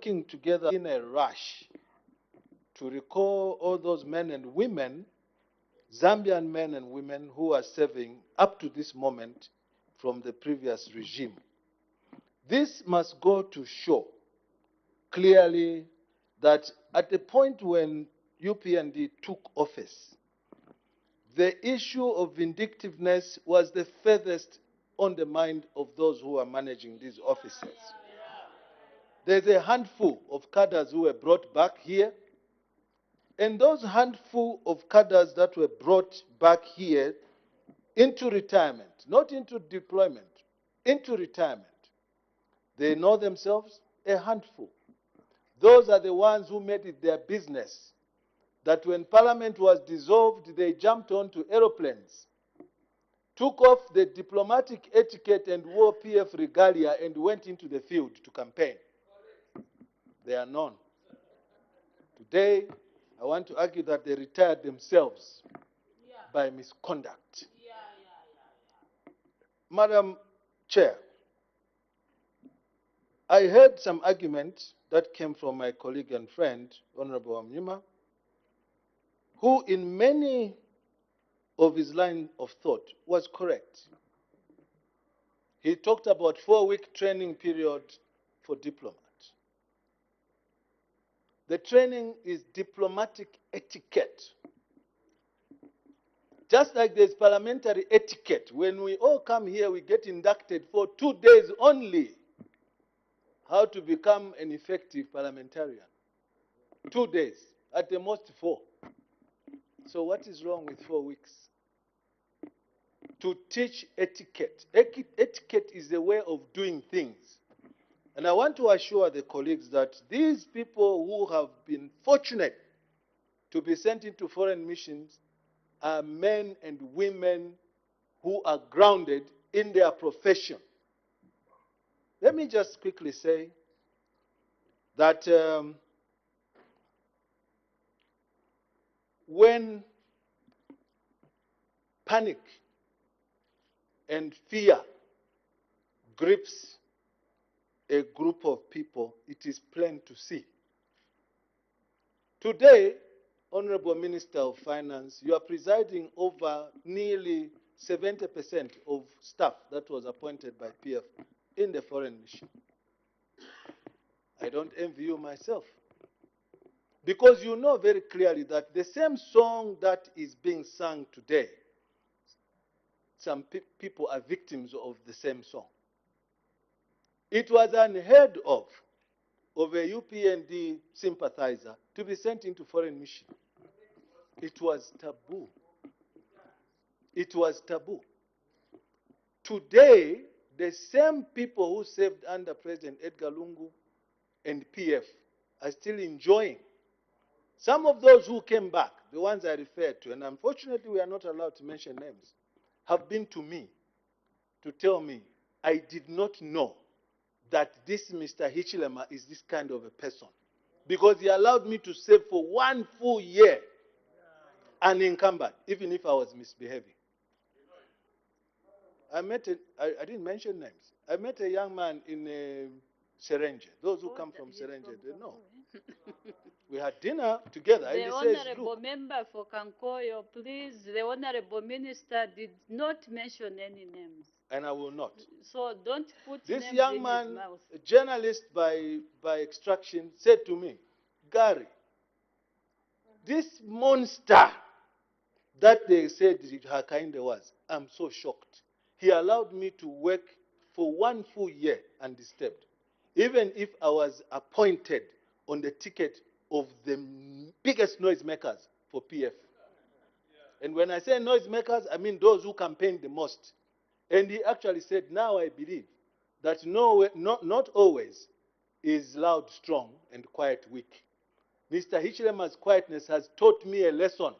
working together in a rush to recall all those men and women, Zambian men and women who are serving up to this moment from the previous regime. This must go to show clearly that at the point when UPND took office, the issue of vindictiveness was the furthest on the mind of those who are managing these offices. There's a handful of cadres who were brought back here, and those handful of cadres that were brought back here into retirement, not into deployment, into retirement, they know themselves, a handful. Those are the ones who made it their business that when Parliament was dissolved, they jumped onto aeroplanes, took off the diplomatic etiquette and wore PF regalia and went into the field to campaign. They are known. Today, I want to argue that they retired themselves by misconduct. Madam Chair, I heard some argument that came from my colleague and friend, Honorable Amnyuma, who in many of his line of thought was correct. He talked about 4-week training period for diplomats. The training is diplomatic etiquette. Just like there's parliamentary etiquette, when we all come here, we get inducted for 2 days only. How to become an effective parliamentarian. 2 days, at the most 4. So what is wrong with 4 weeks? To teach etiquette. Etiquette is a way of doing things. And I want to assure the colleagues that these people who have been fortunate to be sent into foreign missions are men and women who are grounded in their profession. Let me just quickly say that when panic and fear grips a group of people, it is plain to see. Today, Honorable Minister of Finance, you are presiding over nearly 70% of staff that was appointed by PF in the foreign mission. I don't envy you myself. Because you know very clearly that the same song that is being sung today, some people are victims of the same song. It was unheard of a UPND sympathizer to be sent into foreign mission. It was taboo. It was taboo. Today, the same people who served under President Edgar Lungu and PF are still enjoying. Some of those who came back, the ones I referred to, and unfortunately we are not allowed to mention names, have been to me to tell me, I did not know that this Mr. Hichilema is this kind of a person. Because he allowed me to serve for 1 full year unencumbered, even if I was misbehaving. I didn't mention names. I met a young man in Serenge. Those who come from Serenge, they know. We had dinner together. The Honorable Member for Kankoyo, please, the Honorable Minister did not mention any names. And I will not. So don't put this names young in man, his mouth. a journalist by extraction, said to me, Gary, this monster that they said Hakainde was, I'm so shocked. He allowed me to work for 1 full year undisturbed, even if I was appointed on the ticket of the biggest noisemakers for PF. And when I say noisemakers, I mean those who campaigned the most. And he actually said, now I believe that not always is loud strong and quiet weak. Mr. Hichilema's quietness has taught me a lesson.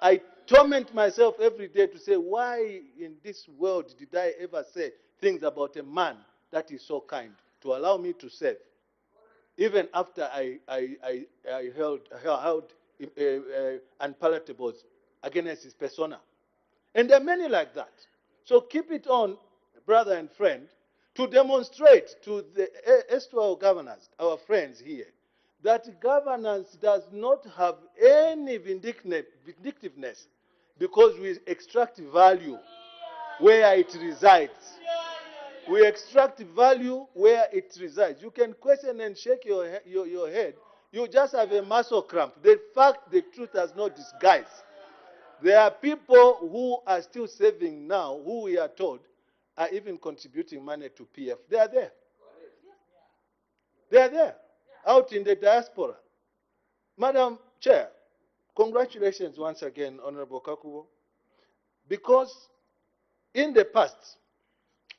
I torment myself every day to say, why in this world did I ever say things about a man that is so kind to allow me to serve? Even after I held unpalatables against his persona. And there are many like that. So keep it on, brother and friend, to demonstrate to the erstwhile governors, our friends here, that governance does not have any vindictiveness because we extract value where it resides. We extract value where it resides. You can question and shake your head. You just have a muscle cramp. The fact, the truth has no disguise. There are people who are still saving now, who we are told are even contributing money to PF. They are there. They are there, out in the diaspora. Madam Chair, congratulations once again, Honorable Kakubo, because in the past,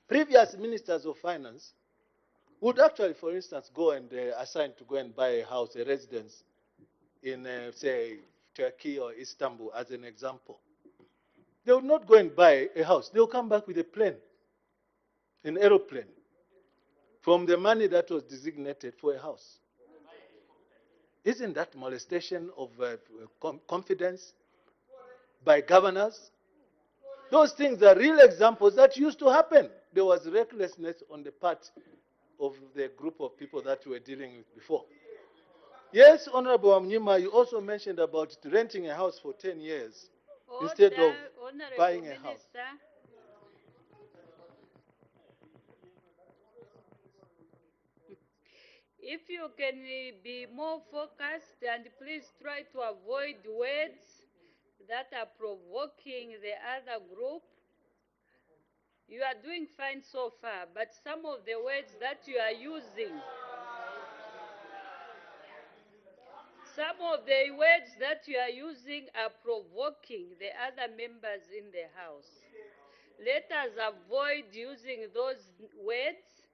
previous ministers of finance would actually, for instance, go and assign to go and buy a house, a residence in, say, Turkey or Istanbul, as an example. They would not go and buy a house. They will come back with a plane, an aeroplane, from the money that was designated for a house. Isn't that molestation of confidence by governors? Those things are real examples that used to happen. There was recklessness on the part of the group of people that we were dealing with before. Yes, Honorable Amnyima, you also mentioned about renting a house for 10 years instead of buying a house. If you can be more focused, and please try to avoid words that are provoking the other group. You are doing fine so far, but some of the words that you are using, are provoking the other members in the House. Let us avoid using those words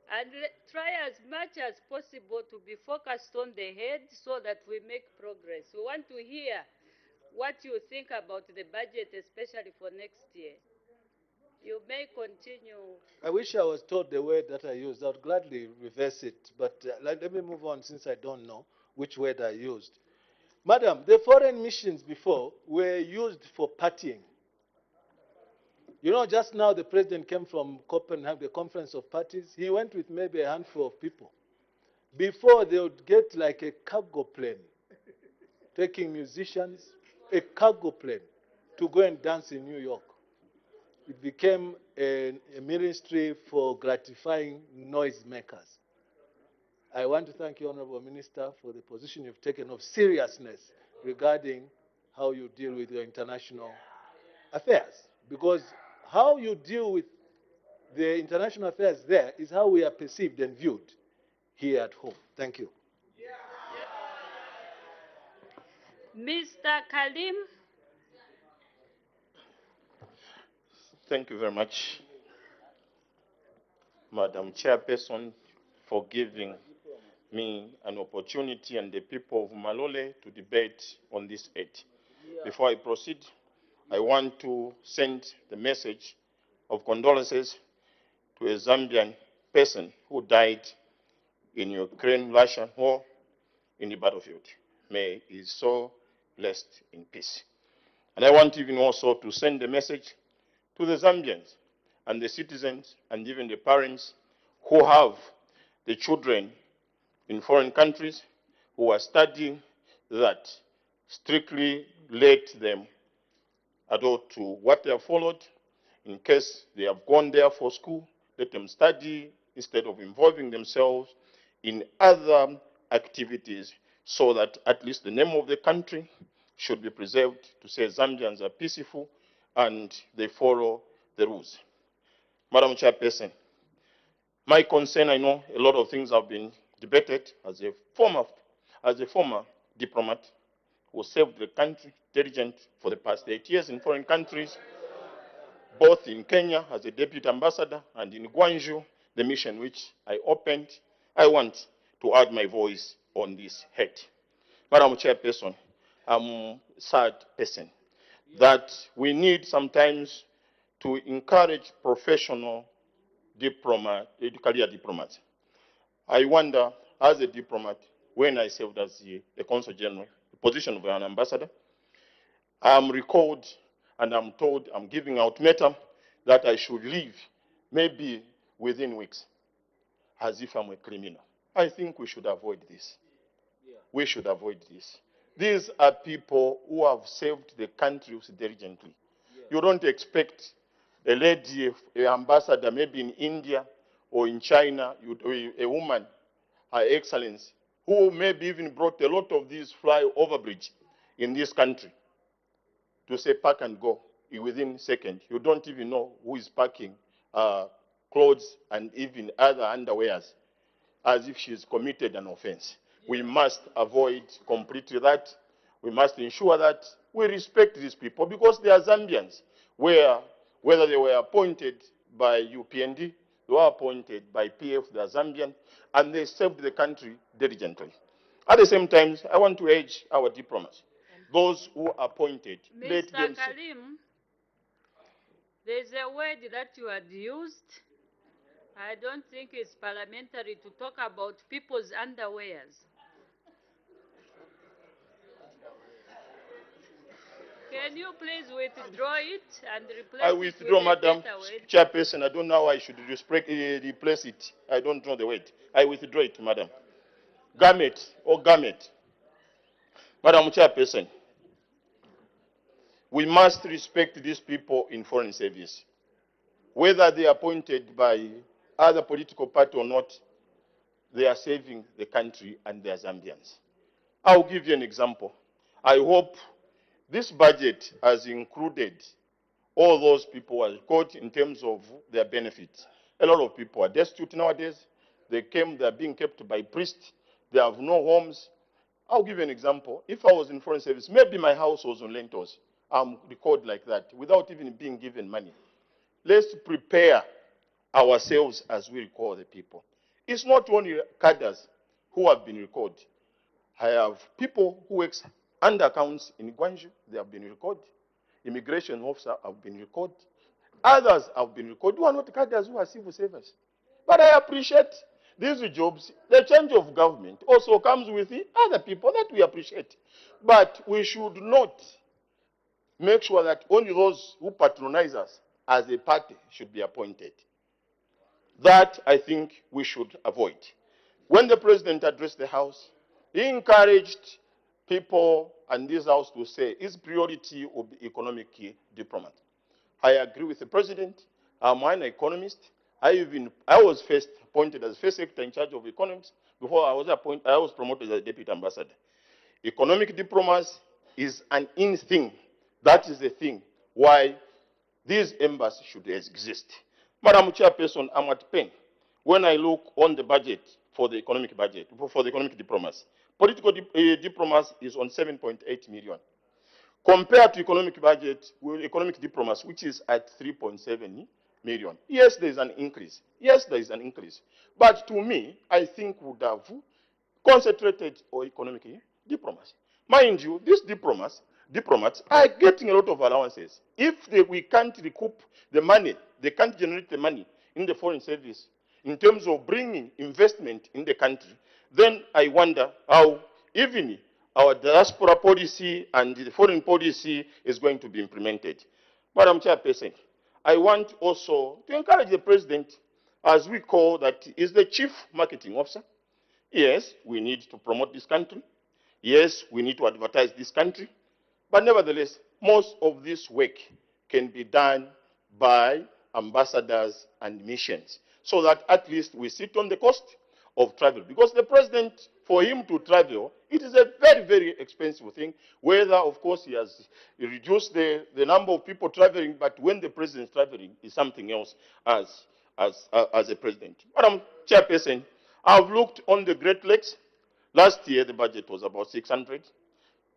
and try as much as possible to be focused on the head so that we make progress. We want to hear what you think about the budget, especially for next year. You may continue. I wish I was told the word that I used. I would gladly reverse it, but let me move on since I don't know which word I used. Madam, the foreign missions before were used for partying. You know, just now the president came from Copenhagen, the conference of parties. He went with maybe a handful of people. Before, they would get like a cargo plane, taking musicians, a cargo plane, to go and dance in New York. It became a ministry for gratifying noisemakers. I want to thank you, Honorable Minister, for the position you've taken of seriousness regarding how you deal with your international affairs. Because how you deal with the international affairs there is how we are perceived and viewed here at home. Thank you. Mr. Kalim. Thank you very much, Madam Chairperson, for giving me an opportunity and the people of Malole to debate on this aid. Before I proceed, I want to send the message of condolences to a Zambian person who died in Ukraine-Russia war in the battlefield. May his soul rest in peace. And I want even also to send a message to the Zambians and the citizens and even the parents who have the children in foreign countries who are studying, that strictly let them adhere to what they have followed. In case they have gone there for school, let them study instead of involving themselves in other activities, so that at least the name of the country should be preserved, to say Zambians are peaceful and they follow the rules. Madam Chairperson, my concern, I know a lot of things have been debated as a former diplomat who served the country diligent for the past 8 years in foreign countries, both in Kenya as a deputy ambassador and in Guangzhou, the mission which I opened. I want to add my voice on this head. Madam Chairperson, I'm a sad person that we need sometimes to encourage professional career diplomats. I wonder, as a diplomat, when I served as the Consul General, the position of an ambassador, I'm recalled and I'm told, I'm giving ultimatum that I should leave maybe within weeks, as if I'm a criminal. I think we should avoid this. We should avoid this. These are people who have served the country diligently. You don't expect a lady, an ambassador, maybe in India or in China, a woman, Her Excellency, who maybe even brought a lot of these flyover bridge in this country, to say pack and go within seconds. You don't even know who is packing clothes and even other underwears, as if she's committed an offense. We must avoid completely that. We must ensure that we respect these people because they are Zambians, whether they were appointed by UPND, they were appointed by PF, they are Zambian, and they served the country diligently. At the same time, I want to urge our diplomats, those who are appointed, let them... Mr. Kalim, there's a word that you had used. I don't think it's parliamentary to talk about people's underwears. Can you please withdraw it and replace I it withdraw, with a Madam better word? Chairperson. I don't know how I should replace it. I don't know the word. I withdraw it, Madam. Garment or garment. Madam Chairperson, we must respect these people in foreign service. Whether they are appointed by other political party or not, they are saving the country and they are Zambians. I'll give you an example. I hope this budget has included all those people who are caught in terms of their benefits. A lot of people are destitute nowadays. They are being kept by priests. They have no homes. I'll give you an example. If I was in foreign service, maybe my house was on lentils. I'm recorded like that without even being given money. Let's prepare ourselves as we recall the people. It's not only cadres who have been recorded. I have people who work under accounts in Guangzhou, they have been recorded. Immigration officers have been recorded. Others have been recorded who are not cadres, who are civil servants. But I appreciate these jobs. The change of government also comes with the other people that we appreciate. But we should not make sure that only those who patronize us as a party should be appointed. That, I think, we should avoid. When the president addressed the House, he encouraged people and this House to say his priority will be economic diplomat. I agree with the president. I'm an economist. I was first appointed as first secretary in charge of economics before I was promoted as deputy ambassador. Economic diplomacy is an in thing. That is the thing why these embassies should exist. Madam Chairperson, I'm at pain when I look on the budget, for the economic diplomacy. Political diplomacy is on 7.8 million. Compared to economic budget, economic diplomacy, which is at 3.7 million. Yes, there is an increase. Yes, there is an increase. But to me, I think we would have concentrated on economic diplomacy. Mind you, these diplomats are getting a lot of allowances. If we can't recoup the money, they can't generate the money in the foreign service in terms of bringing investment in the country, then I wonder how even our diaspora policy and the foreign policy is going to be implemented. Madam Chairperson, I want also to encourage the president, as we call that, is the chief marketing officer. Yes, we need to promote this country. Yes, we need to advertise this country. But nevertheless, most of this work can be done by ambassadors and missions, so that at least we sit on the cost of travel. Because the president, for him to travel, it is a very, very expensive thing. Whether, of course, he has reduced the number of people traveling, but when the president is traveling, is something else as a president. Madam Chairperson, I've looked on the Great Lakes. Last year, the budget was about 600.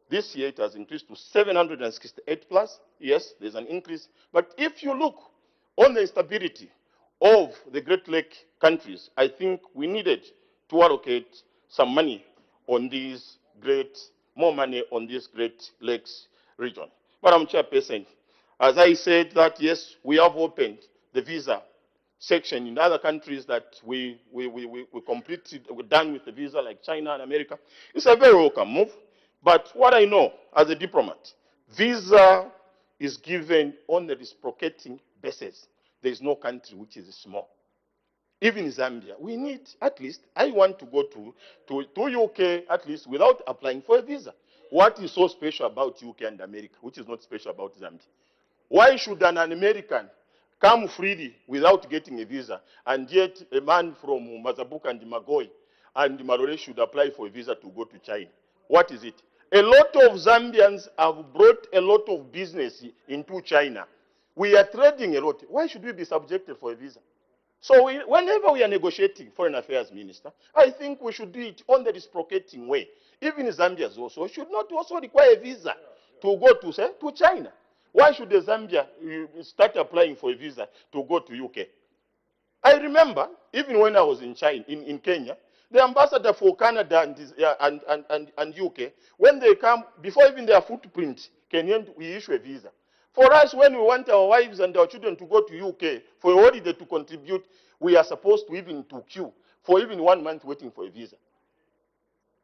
This year, it has increased to 768 plus. Yes, there's an increase. But if you look on the stability of the Great Lake countries, I think we needed to allocate some money on more money on this Great Lakes region. Madam Chairperson, as I said that, yes, we have opened the visa section in other countries that we completed, we're done with the visa, like China and America. It's a very welcome move. But what I know as a diplomat, visa is given on a reciprocating basis. There is no country which is small. Even Zambia, we need at least, I want to go to UK at least without applying for a visa. What is so special about UK and America, which is not special about Zambia? Why should an American come freely without getting a visa, and yet a man from Mazabuka and Magoi and Marore should apply for a visa to go to China? What is it? A lot of Zambians have brought a lot of business into China. We are trading a lot. Why should we be subjected for a visa? So whenever we are negotiating foreign affairs minister, I think we should do it on the reciprocating way. Even Zambians also should not also require a visa to go to, say, to China. Why should the Zambia start applying for a visa to go to UK? I remember, even when I was in China, in Kenya, the ambassador for Canada and UK, when they come, before even their footprint, Kenyan, we issue a visa. For us, when we want our wives and our children to go to UK for a holiday to contribute, we are supposed to even to queue for even 1 month waiting for a visa.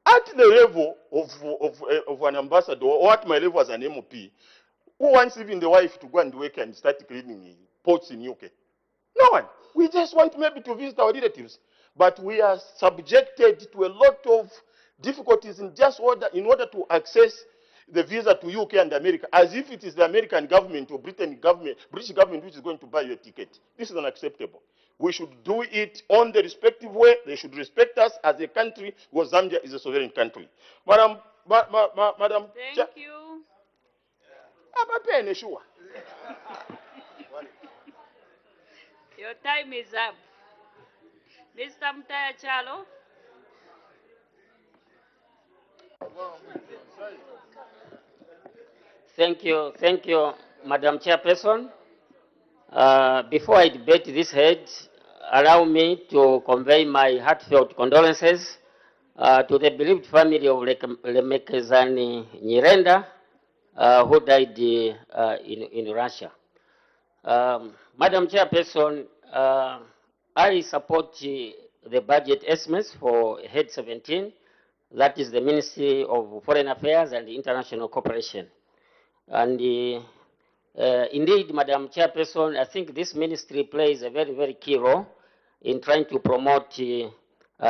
At the level of an ambassador, or at my level as an MOP, who wants even the wife to go and work and start cleaning ports in UK? No one. We just want maybe to visit our relatives. But we are subjected to a lot of difficulties in order to access the visa to UK and America, as if it is the American government or British government which is going to buy you a ticket. This is unacceptable. We should do it on the respective way. They should respect us as a country, because Zambia is a sovereign country. Madam, Thank you. Your time is up. Mr. Mutaya Chalo. Thank you, Madam Chairperson. Before I debate this head, allow me to convey my heartfelt condolences to the bereaved family of Lemekezani Nyirenda, who died in Russia. Madam Chairperson, I support the budget estimates for Head 17, that is the Ministry of Foreign Affairs and International Cooperation. And indeed, Madam Chairperson, I think this ministry plays a very, very key role in trying to promote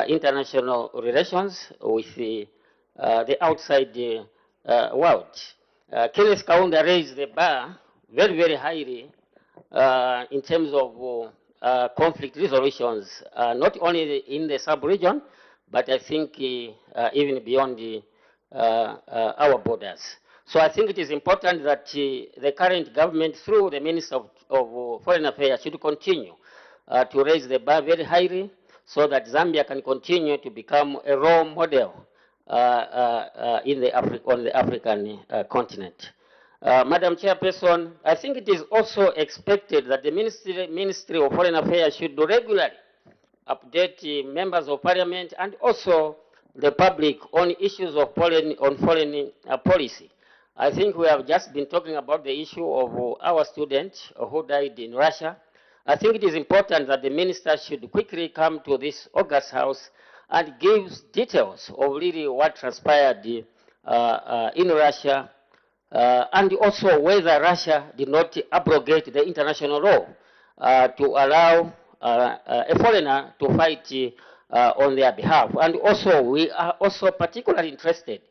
international relations with the outside world. Kenneth Kaunda raised the bar very, very highly in terms of conflict resolutions, not only in the sub-region, but I think even beyond our borders. So I think it is important that the current government, through the Minister of Foreign Affairs, should continue to raise the bar very highly, so that Zambia can continue to become a role model on the African continent. Madam Chairperson, I think it is also expected that the Ministry of Foreign Affairs should regularly update members of Parliament and also the public on issues of foreign policy. I think we have just been talking about the issue of our student who died in Russia. I think it is important that the minister should quickly come to this August House and give details of really what transpired in Russia, and also whether Russia did not abrogate the international law to allow a foreigner to fight on their behalf. And also, we are also particularly interested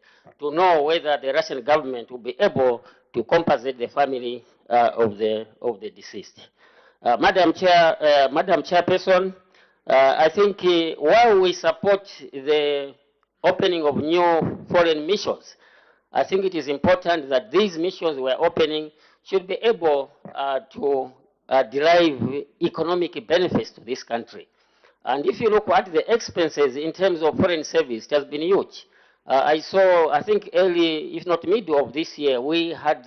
to know whether the Russian government will be able to compensate the family of the deceased. Madam Chairperson, I think while we support the opening of new foreign missions, I think it is important that these missions we're opening should be able to derive economic benefits to this country. And if you look at the expenses in terms of foreign service, it has been huge. I saw, I think early, if not middle of this year, we had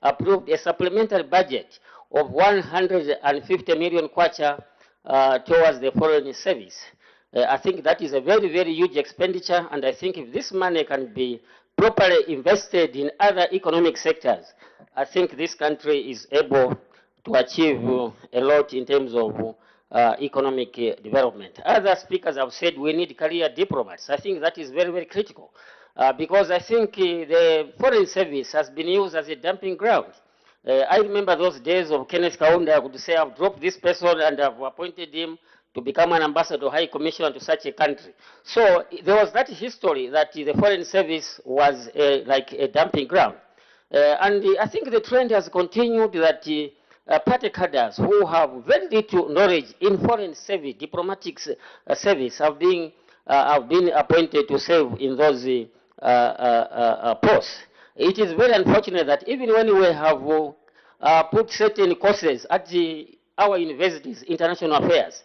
approved a supplementary budget of 150 million kwacha towards the foreign service. I think that is a very, very huge expenditure, and I think if this money can be properly invested in other economic sectors, I think this country is able to achieve a lot in terms of economic development. Other speakers have said we need career diplomats. I think that is very, very critical because I think the foreign service has been used as a dumping ground. I remember those days of Kenneth Kaunda would say, I've dropped this person and I've appointed him to become an ambassador or high commissioner to such a country. So there was that history that the foreign service was like a dumping ground. And I think the trend has continued that party cadres who have very little knowledge in foreign service, diplomatic service, have been appointed to serve in those posts. It is very unfortunate that even when we have put certain courses at our universities, international affairs,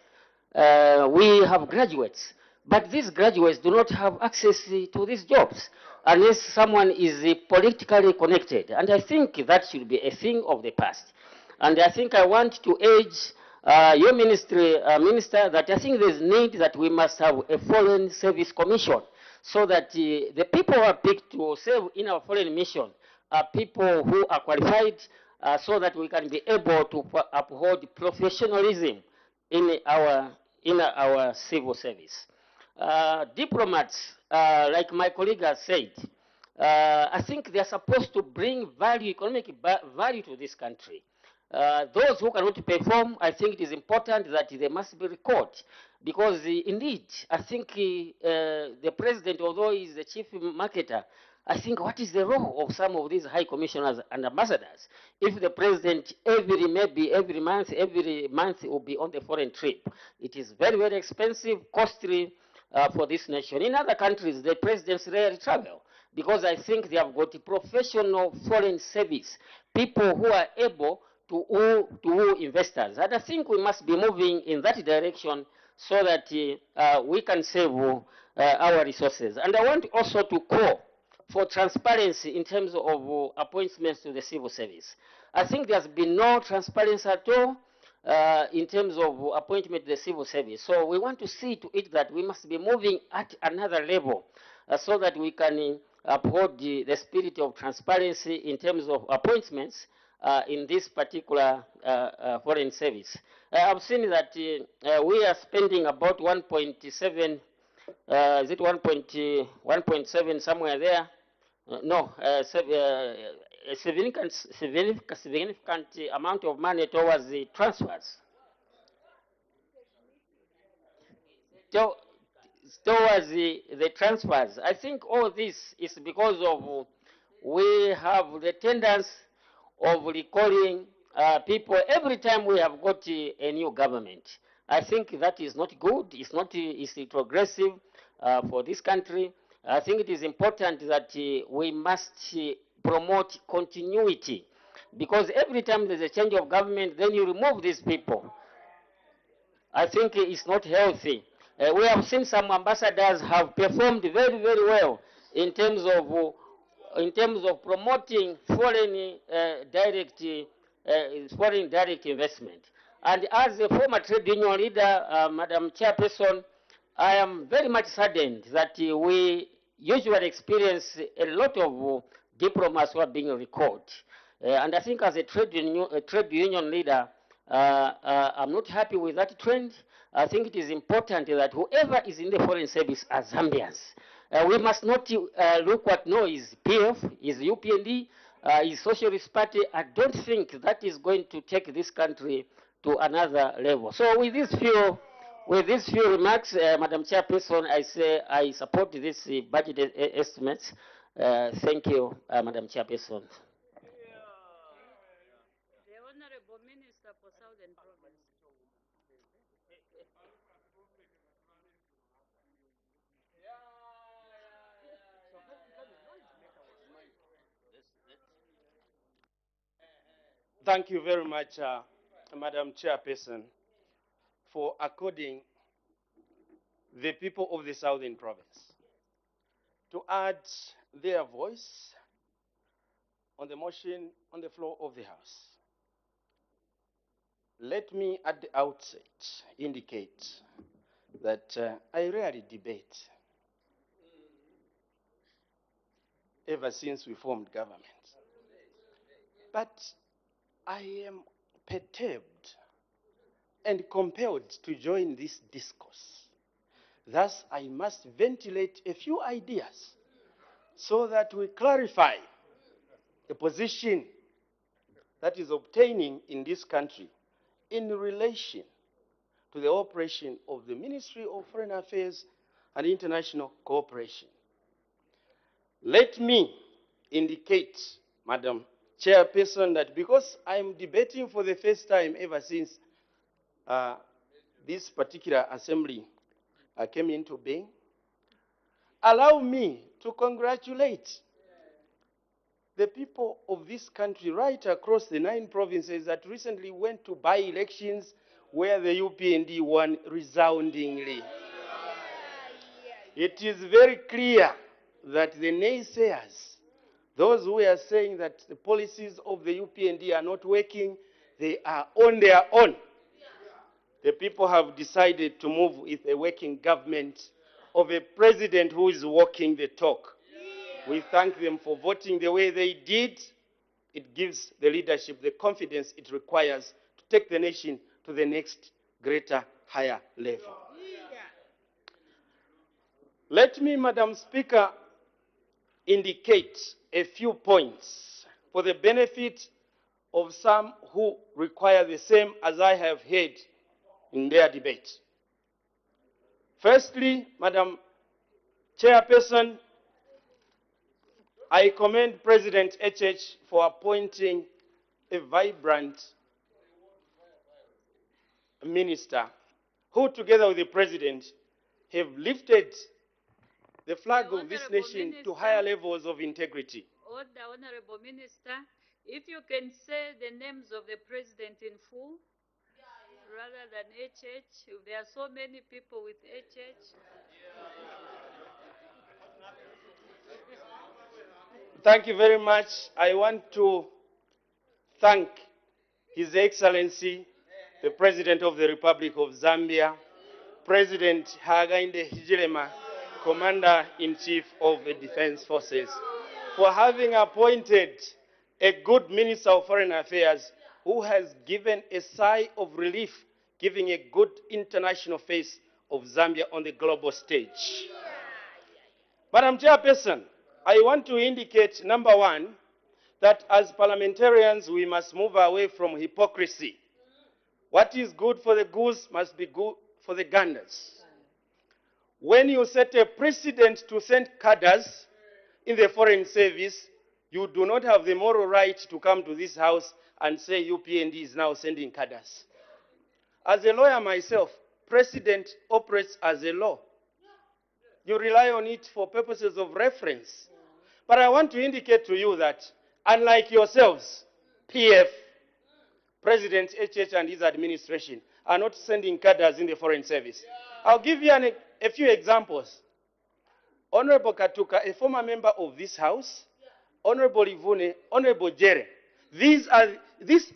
we have graduates, but these graduates do not have access to these jobs unless someone is politically connected. And I think that should be a thing of the past. And I think I want to urge your ministry, Minister, that I think there's need that we must have a foreign service commission so that the people who are picked to serve in our foreign mission are people who are qualified so that we can be able to uphold professionalism in our civil service. Diplomats, like my colleague has said, I think they are supposed to bring value, economic value to this country. Those who cannot perform, I think it is important that they must be recalled. Because indeed, I think the president, although he is the chief marketer, I think what is the role of some of these high commissioners and ambassadors? If the president maybe every month will be on the foreign trip, it is very, very expensive, costly for this nation. In other countries, the presidents rarely travel because I think they have got a professional foreign service, people who are able to woo investors. And I think we must be moving in that direction so that we can save our resources. And I want also to call for transparency in terms of appointments to the civil service. I think there's been no transparency at all in terms of appointment to the civil service. So we want to see to it that we must be moving at another level so that we can uphold the spirit of transparency in terms of appointments in this particular foreign service. I've seen that we are spending about 1.7, is it 1.7 somewhere there? No, a significant amount of money towards the transfers. Towards the transfers. I think all this is because of we have the tendency of recalling people every time we have got a new government. I think that is not good. It's not progressive for this country. I think it is important that we must promote continuity, because every time there's a change of government, then you remove these people. I think it's not healthy. We have seen some ambassadors have performed very, very well in terms of promoting foreign direct investment. And as a former trade union leader, Madam Chairperson, I am very much saddened that we usually experience a lot of diplomats who are being recalled. And I think as a trade union leader, I'm not happy with that trend. I think it is important that whoever is in the foreign service are Zambians. We must not look at no is PF, is UPND, is Socialist Party. I don't think that is going to take this country to another level. So with these few remarks, Madam Chairperson, I say I support this budget estimates. Thank you, Madam Chairperson. The Honorable Minister for Southern Province. Thank you very much, Madam Chairperson, for according the people of the Southern Province to add their voice on the motion on the floor of the House. Let me at the outset indicate that I rarely debate ever since we formed government. But I am perturbed and compelled to join this discourse. Thus, I must ventilate a few ideas so that we clarify the position that is obtaining in this country in relation to the operation of the Ministry of Foreign Affairs and International Cooperation. Let me indicate, Madam Chairperson, that because I'm debating for the first time ever since this particular assembly came into being, allow me to congratulate the people of this country right across the 9 provinces that recently went to by-elections where the UPND won resoundingly. It is very clear that the naysayers, those who are saying that the policies of the UPND are not working, they are on their own. The people have decided to move with a working government of a president who is walking the talk. We thank them for voting the way they did. It gives the leadership the confidence it requires to take the nation to the next greater, higher level. Let me, Madam Speaker, indicate a few points for the benefit of some who require the same as I have heard in their debate. Firstly, Madam Chairperson, I commend President HH for appointing a vibrant minister who, together with the President, have lifted the flag of this nation to higher levels of integrity. Order, Honorable Minister. If you can say the names of the President in full, rather than HH. There are so many people with HH. Thank you very much. I want to thank His Excellency, the President of the Republic of Zambia, President Hakainde Hichilema, Commander-in-Chief of the Defense Forces, for having appointed a good Minister of Foreign Affairs who has given a sigh of relief, giving a good international face of Zambia on the global stage. Madam Chairperson, I want to indicate, number one, that as parliamentarians we must move away from hypocrisy. What is good for the goose must be good for the ganders. When you set a precedent to send cadres in the foreign service, you do not have the moral right to come to this house and say UPND is now sending cadres. As a lawyer myself, precedent operates as a law. You rely on it for purposes of reference. But I want to indicate to you that, unlike yourselves, PF, President HH and his administration are not sending cadres in the foreign service. I'll give you a few examples. Honorable Katuka, a former member of this house, Honorable Ivune, Honorable Jere. This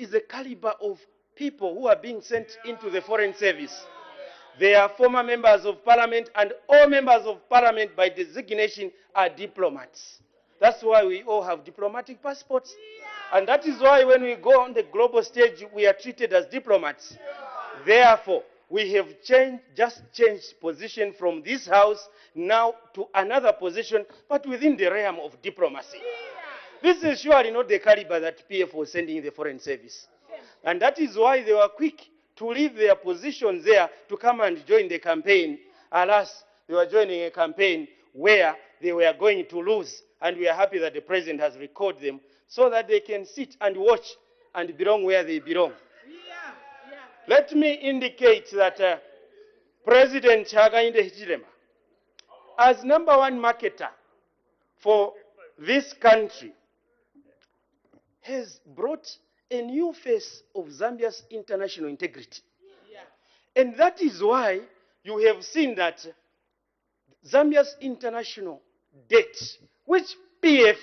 is the caliber of people who are being sent into the foreign service. They are former members of parliament, and all members of parliament by designation are diplomats. That's why we all have diplomatic passports. And that is why when we go on the global stage, we are treated as diplomats. Therefore, we have just changed position from this house now to another position, but within the realm of diplomacy. This is surely not the caliber that PF was sending in the foreign service. And that is why they were quick to leave their positions there to come and join the campaign. Alas, they were joining a campaign where they were going to lose, and we are happy that the president has recalled them so that they can sit and watch and belong where they belong. Let me indicate that President Hakainde Hichilema, as #1 marketer for this country, has brought a new face of Zambia's international integrity. And that is why you have seen that Zambia's international debt, which PF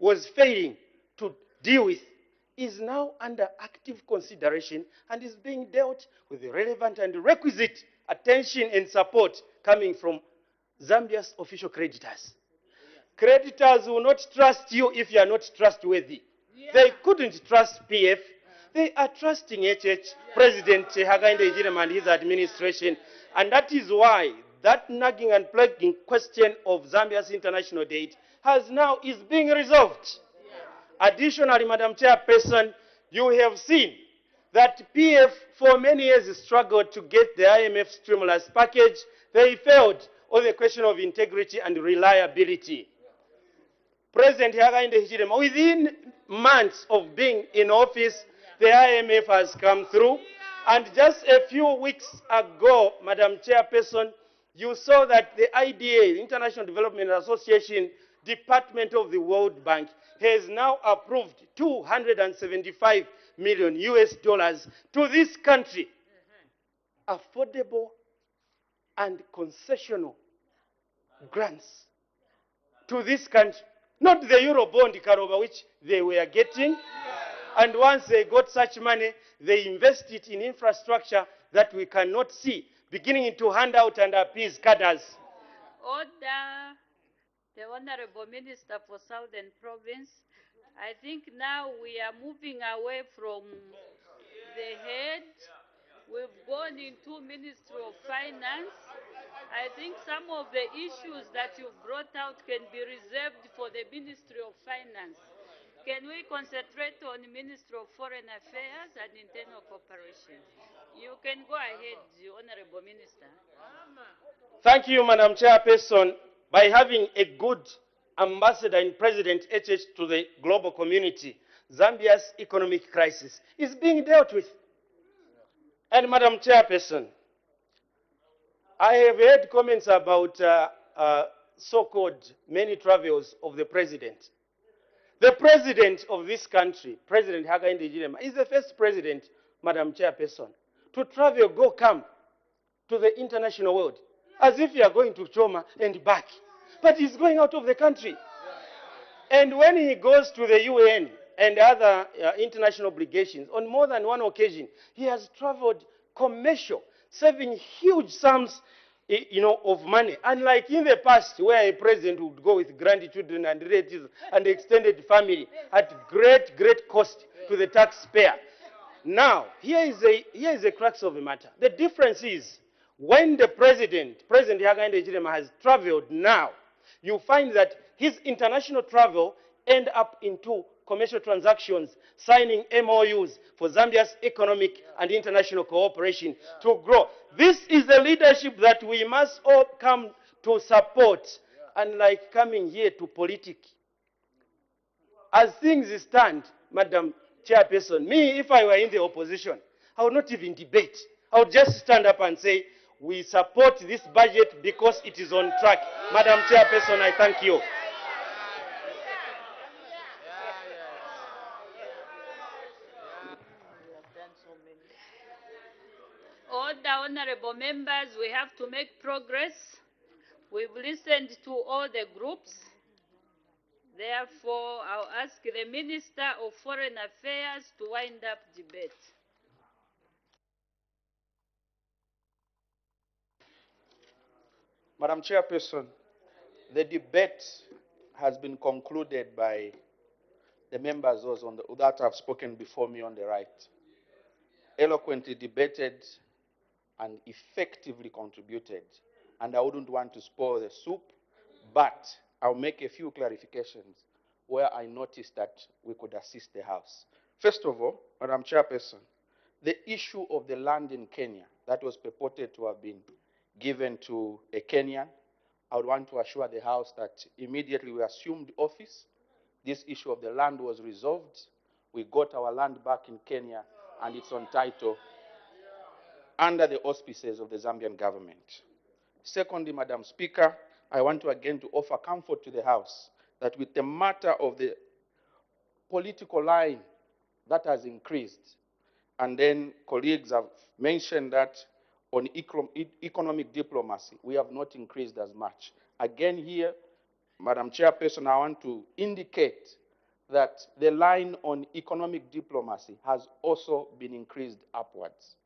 was failing to deal with, is now under active consideration and is being dealt with the relevant and requisite attention and support coming from Zambia's official creditors. Creditors will not trust you if you are not trustworthy. They couldn't trust PF. They are trusting HH, President Hakainde Hichilema and his administration. And that is why that nagging and plaguing question of Zambia's international debt is being resolved. Additionally, Madam Chairperson, you have seen that PF for many years struggled to get the IMF stimulus package. They failed on the question of integrity and reliability. President Hakainde Hichilema, within months of being in office, the IMF has come through. And just a few weeks ago, Madam Chairperson, you saw that the IDA, International Development Association, Department of the World Bank, has now approved 275 million US dollars to this country. Affordable and concessional grants to this country. Not the Eurobond Karoba, which they were getting. And once they got such money, they invest it in infrastructure that we cannot see, beginning to hand out and appease cadres. Order. The Honorable Minister for Southern Province. I think now we are moving away from the head. We've gone into Ministry of Finance. I think some of the issues that you brought out can be reserved for the Ministry of Finance. Can we concentrate on the Ministry of Foreign Affairs and Internal Cooperation? You can go ahead, Honorable Minister. Thank you, Madam Chairperson. By having a good ambassador and President HH to the global community, Zambia's economic crisis is being dealt with. And Madam Chairperson, I have heard comments about so-called many travels of the President. The President of this country, President Hakainde Hichilema, is the first President, Madam Chairperson, to travel, come to the international world, as if you are going to Choma and back. But he's going out of the country. And when he goes to the UN and other international obligations, on more than one occasion, he has traveled commercial, saving huge sums of money. Unlike in the past, where a president would go with grandchildren and relatives and extended family at great, great cost to the taxpayer. Now, here is the crux of the matter. The difference is, when the President Hakainde Hichilema has traveled now, you find that his international travel end up into commercial transactions, signing MOUs for Zambia's economic and international cooperation to grow. This is the leadership that we must all come to support, unlike coming here to politics. As things stand, Madam Chairperson, me, if I were in the opposition, I would not even debate. I would just stand up and say, we support this budget because it is on track. Madam Chairperson, I thank you. Order, honorable members, we have to make progress. We've listened to all the groups. Therefore, I'll ask the Minister of Foreign Affairs to wind up debate. Madam Chairperson, the debate has been concluded by the members that have spoken before me on the right. Eloquently debated and effectively contributed. And I wouldn't want to spoil the soup, but I'll make a few clarifications where I noticed that we could assist the House. First of all, Madam Chairperson, the issue of the land in Kenya that was purported to have been given to a Kenyan, I would want to assure the House that immediately we assumed office, this issue of the land was resolved. We got our land back in Kenya, and it's on title under the auspices of the Zambian government. Secondly, Madam Speaker, I want to again offer comfort to the House that with the matter of the political line that has increased, and then colleagues have mentioned that on economic diplomacy, we have not increased as much. Again here, Madam Chairperson, I want to indicate that the line on economic diplomacy has also been increased upwards.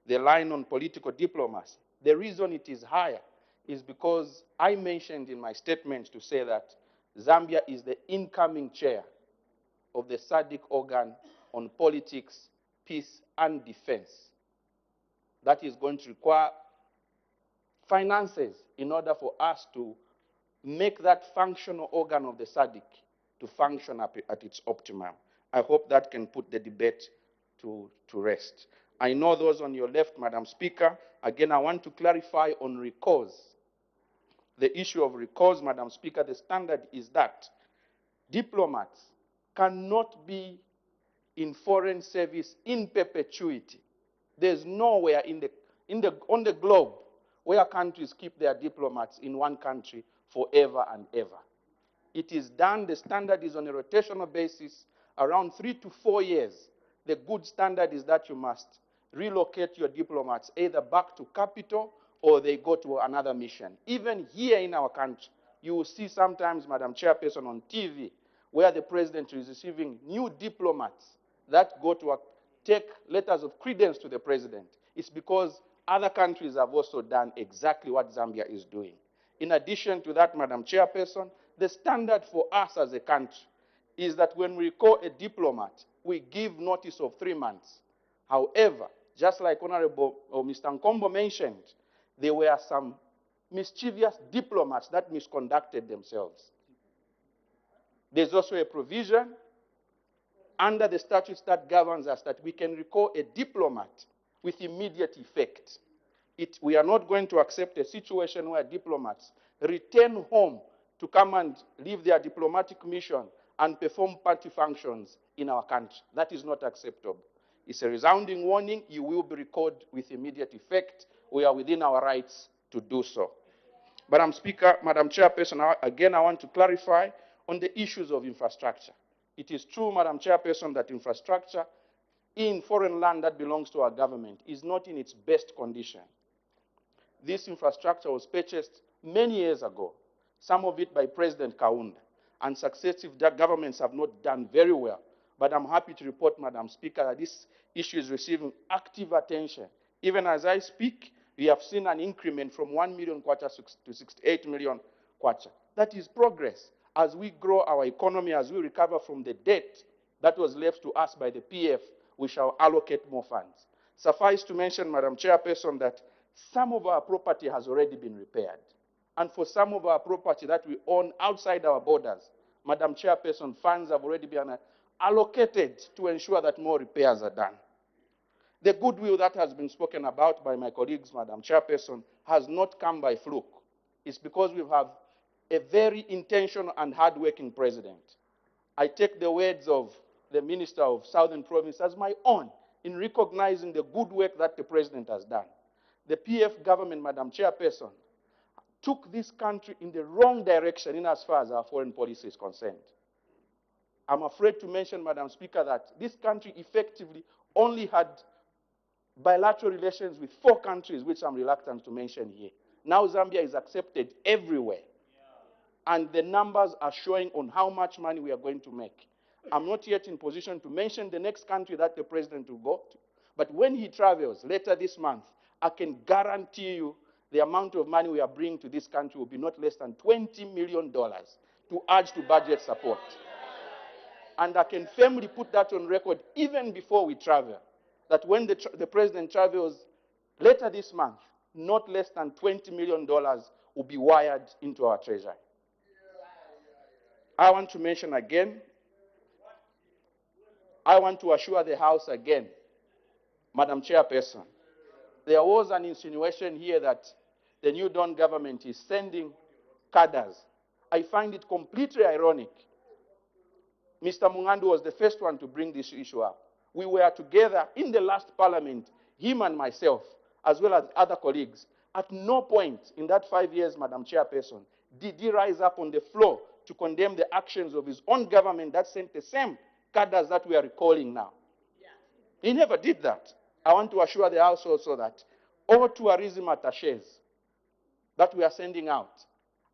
The line on political diplomacy, the reason it is higher is because I mentioned in my statement to say that Zambia is the incoming chair of the SADC organ on politics, peace, and defense. That is going to require finances in order for us to make that functional organ of the SADC to function at its optimum. I hope that can put the debate to rest. I know those on your left, Madam Speaker. Again, I want to clarify on recalls. The issue of recalls, Madam Speaker, the standard is that diplomats cannot be in foreign service in perpetuity. There's nowhere on the globe where countries keep their diplomats in one country forever and ever. It is done, the standard is on a rotational basis, around 3 to 4 years. The good standard is that you must relocate your diplomats either back to capital or they go to another mission. Even here in our country, you will see sometimes, Madam Chairperson, on TV, where the president is receiving new diplomats that go to take letters of credence to the president. It's because other countries have also done exactly what Zambia is doing. In addition to that, Madam Chairperson, the standard for us as a country is that when we call a diplomat, we give notice of 3 months. However, just like Honorable Mr. Nkombo mentioned, there were some mischievous diplomats that misconducted themselves. There's also a provision under the statutes that governs us that we can recall a diplomat with immediate effect. We are not going to accept a situation where diplomats return home to come and leave their diplomatic mission and perform party functions in our country. That is not acceptable. It's a resounding warning. You will be recalled with immediate effect. We are within our rights to do so. Madam Speaker, Madam Chairperson, again, I want to clarify on the issues of infrastructure. It is true, Madam Chairperson, that infrastructure in foreign land that belongs to our government is not in its best condition. This infrastructure was purchased many years ago, some of it by President Kaunda, and successive governments have not done very well. But I'm happy to report, Madam Speaker, that this issue is receiving active attention. Even as I speak, we have seen an increment from 1 million kwacha to 68 million kwacha. That is progress. As we grow our economy, as we recover from the debt that was left to us by the PF, we shall allocate more funds. Suffice to mention, Madam Chairperson, that some of our property has already been repaired. And for some of our property that we own outside our borders, Madam Chairperson, funds have already been allocated to ensure that more repairs are done. The goodwill that has been spoken about by my colleagues, Madam Chairperson, has not come by fluke. It's because we have a very intentional and hardworking president. I take the words of the Minister of Southern Province as my own in recognizing the good work that the president has done. The PF government, Madam Chairperson, took this country in the wrong direction in as far as our foreign policy is concerned. I'm afraid to mention, Madam Speaker, that this country effectively only had bilateral relations with 4 countries, which I'm reluctant to mention here. Now Zambia is accepted everywhere. And the numbers are showing on how much money we are going to make. I'm not yet in position to mention the next country that the president will go to. But when he travels later this month, I can guarantee you the amount of money we are bringing to this country will be not less than $20 million to add to budget support. And I can firmly put that on record even before we travel, that when the president travels later this month, not less than $20 million will be wired into our treasury. I want to mention again, I want to assure the House again, Madam Chairperson, there was an insinuation here that the New Dawn government is sending cadres. I find it completely ironic. Mr. Mungandu was the first one to bring this issue up. We were together in the last parliament, him and myself, as well as other colleagues. At no point in that 5 years, Madam Chairperson, did he rise up on the floor to condemn the actions of his own government that sent the same cadres that we are recalling now. Yeah. He never did that. I want to assure the House also that all tourism attaches that we are sending out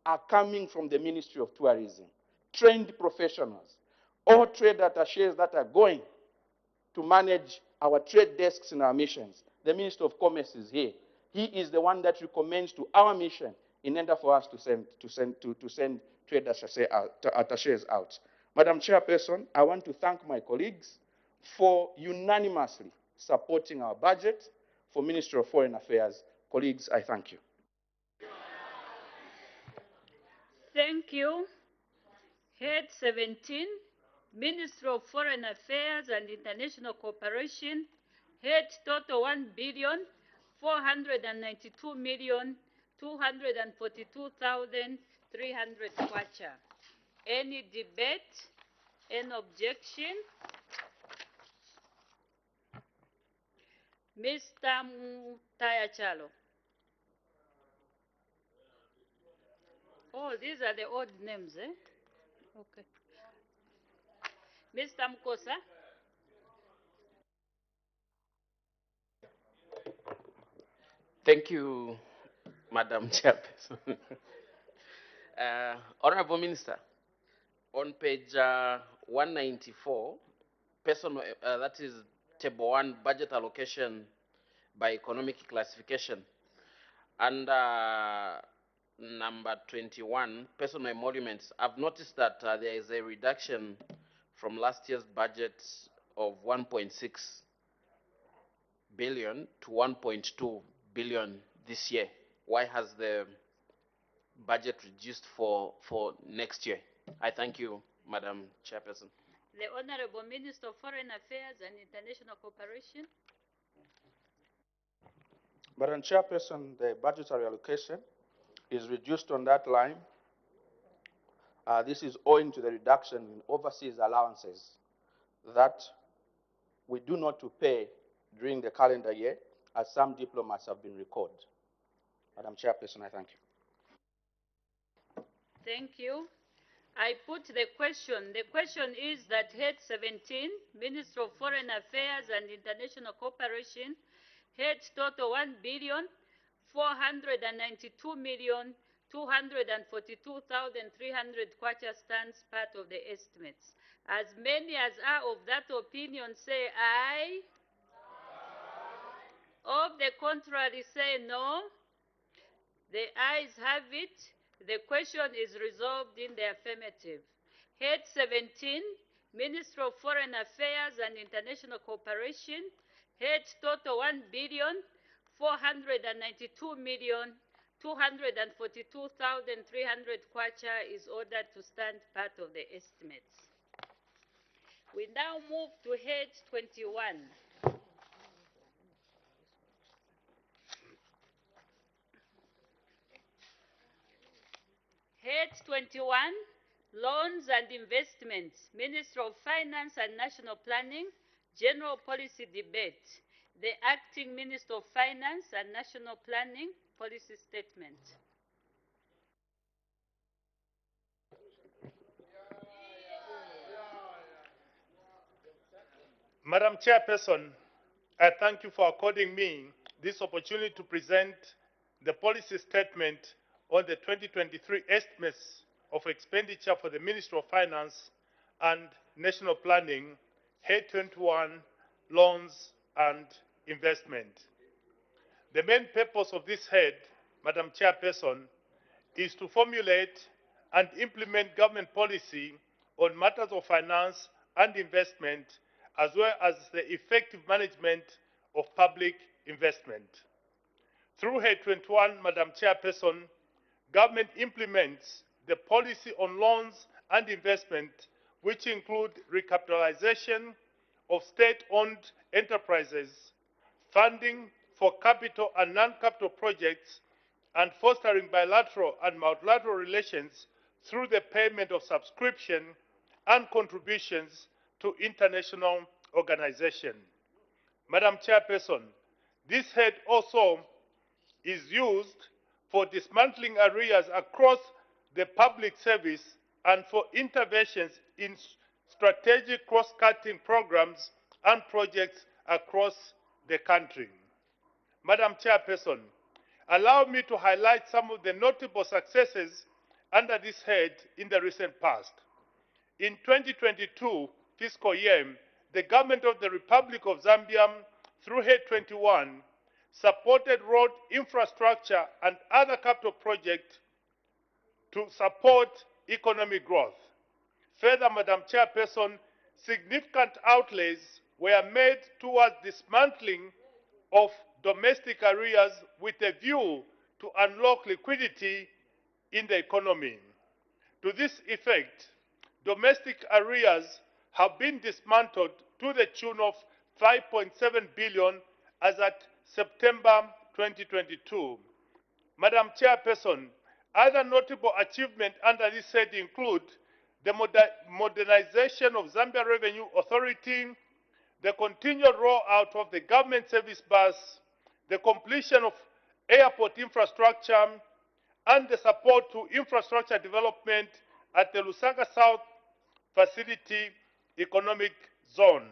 are coming from the Ministry of Tourism, trained professionals. All trade attaches that are going to manage our trade desks in our missions. The Minister of Commerce is here. He is the one that recommends to our mission in order for us to send trade attaches out. Madam Chairperson, I want to thank my colleagues for unanimously supporting our budget. For Ministry of Foreign Affairs, colleagues, I thank you. Thank you. Head 17, Ministry of Foreign Affairs and International Cooperation, head total 1,492,242,300 kwacha. Any debate? Any objection? Mr. Mutayachalo. Oh, these are the old names, eh? Okay. Mr. Mkosa. Thank you, Madam Chairperson. Honorable Minister, on page 194, personal, that is table 1, budget allocation by economic classification, under number 21, personal emoluments, I've noticed that there is a reduction from last year's budget of 1.6 billion to 1.2 billion this year. Why has the budget reduced for next year? I thank you, Madam Chairperson. The Honorable Minister of Foreign Affairs and International Cooperation. Madam Chairperson, the budgetary allocation is reduced on that line. This is owing to the reduction in overseas allowances that we do not to pay during the calendar year, as some diplomats have been recalled. Madam Chairperson, I thank you. Thank you. I put the question. The question is that head 17, Minister of Foreign Affairs and International Cooperation, head total 1,492,242,300 kwacha stands part of the estimates. As many as are of that opinion say aye. Of the contrary say no. The ayes have it. The question is resolved in the affirmative. Head 17, Ministry of Foreign Affairs and International Cooperation, head total 1,492,242,300 kwacha is ordered to stand part of the estimates. We now move to head 21. Head 21, Loans and Investments, Minister of Finance and National Planning, General Policy Debate. The Acting Minister of Finance and National Planning, Policy Statement. Madam Chairperson, I thank you for according me this opportunity to present the policy statement on the 2023 estimates of expenditure for the Ministry of Finance and National Planning, Head 21, Loans and Investment. The main purpose of this head, Madam Chairperson, is to formulate and implement government policy on matters of finance and investment, as well as the effective management of public investment. Through Head 21, Madam Chairperson, government implements the policy on loans and investment, which include recapitalization of state-owned enterprises, funding for capital and non-capital projects, and fostering bilateral and multilateral relations through the payment of subscription and contributions to international organizations. Madam Chairperson, this head also is used for dismantling arrears across the public service and for interventions in strategic cross-cutting programs and projects across the country. Madam Chairperson, allow me to highlight some of the notable successes under this head in the recent past. In 2022 fiscal year, the government of the Republic of Zambia, through Head 21, supported road infrastructure and other capital projects to support economic growth. Further, Madam Chairperson, significant outlays were made towards dismantling of domestic arrears with a view to unlock liquidity in the economy. To this effect, domestic arrears have been dismantled to the tune of 5.7 billion as at September 2022. Madam Chairperson, other notable achievements under this head include the modernization of Zambia Revenue Authority, the continued rollout of the government service bus, the completion of airport infrastructure, and the support to infrastructure development at the Lusaka South Facility Economic Zone.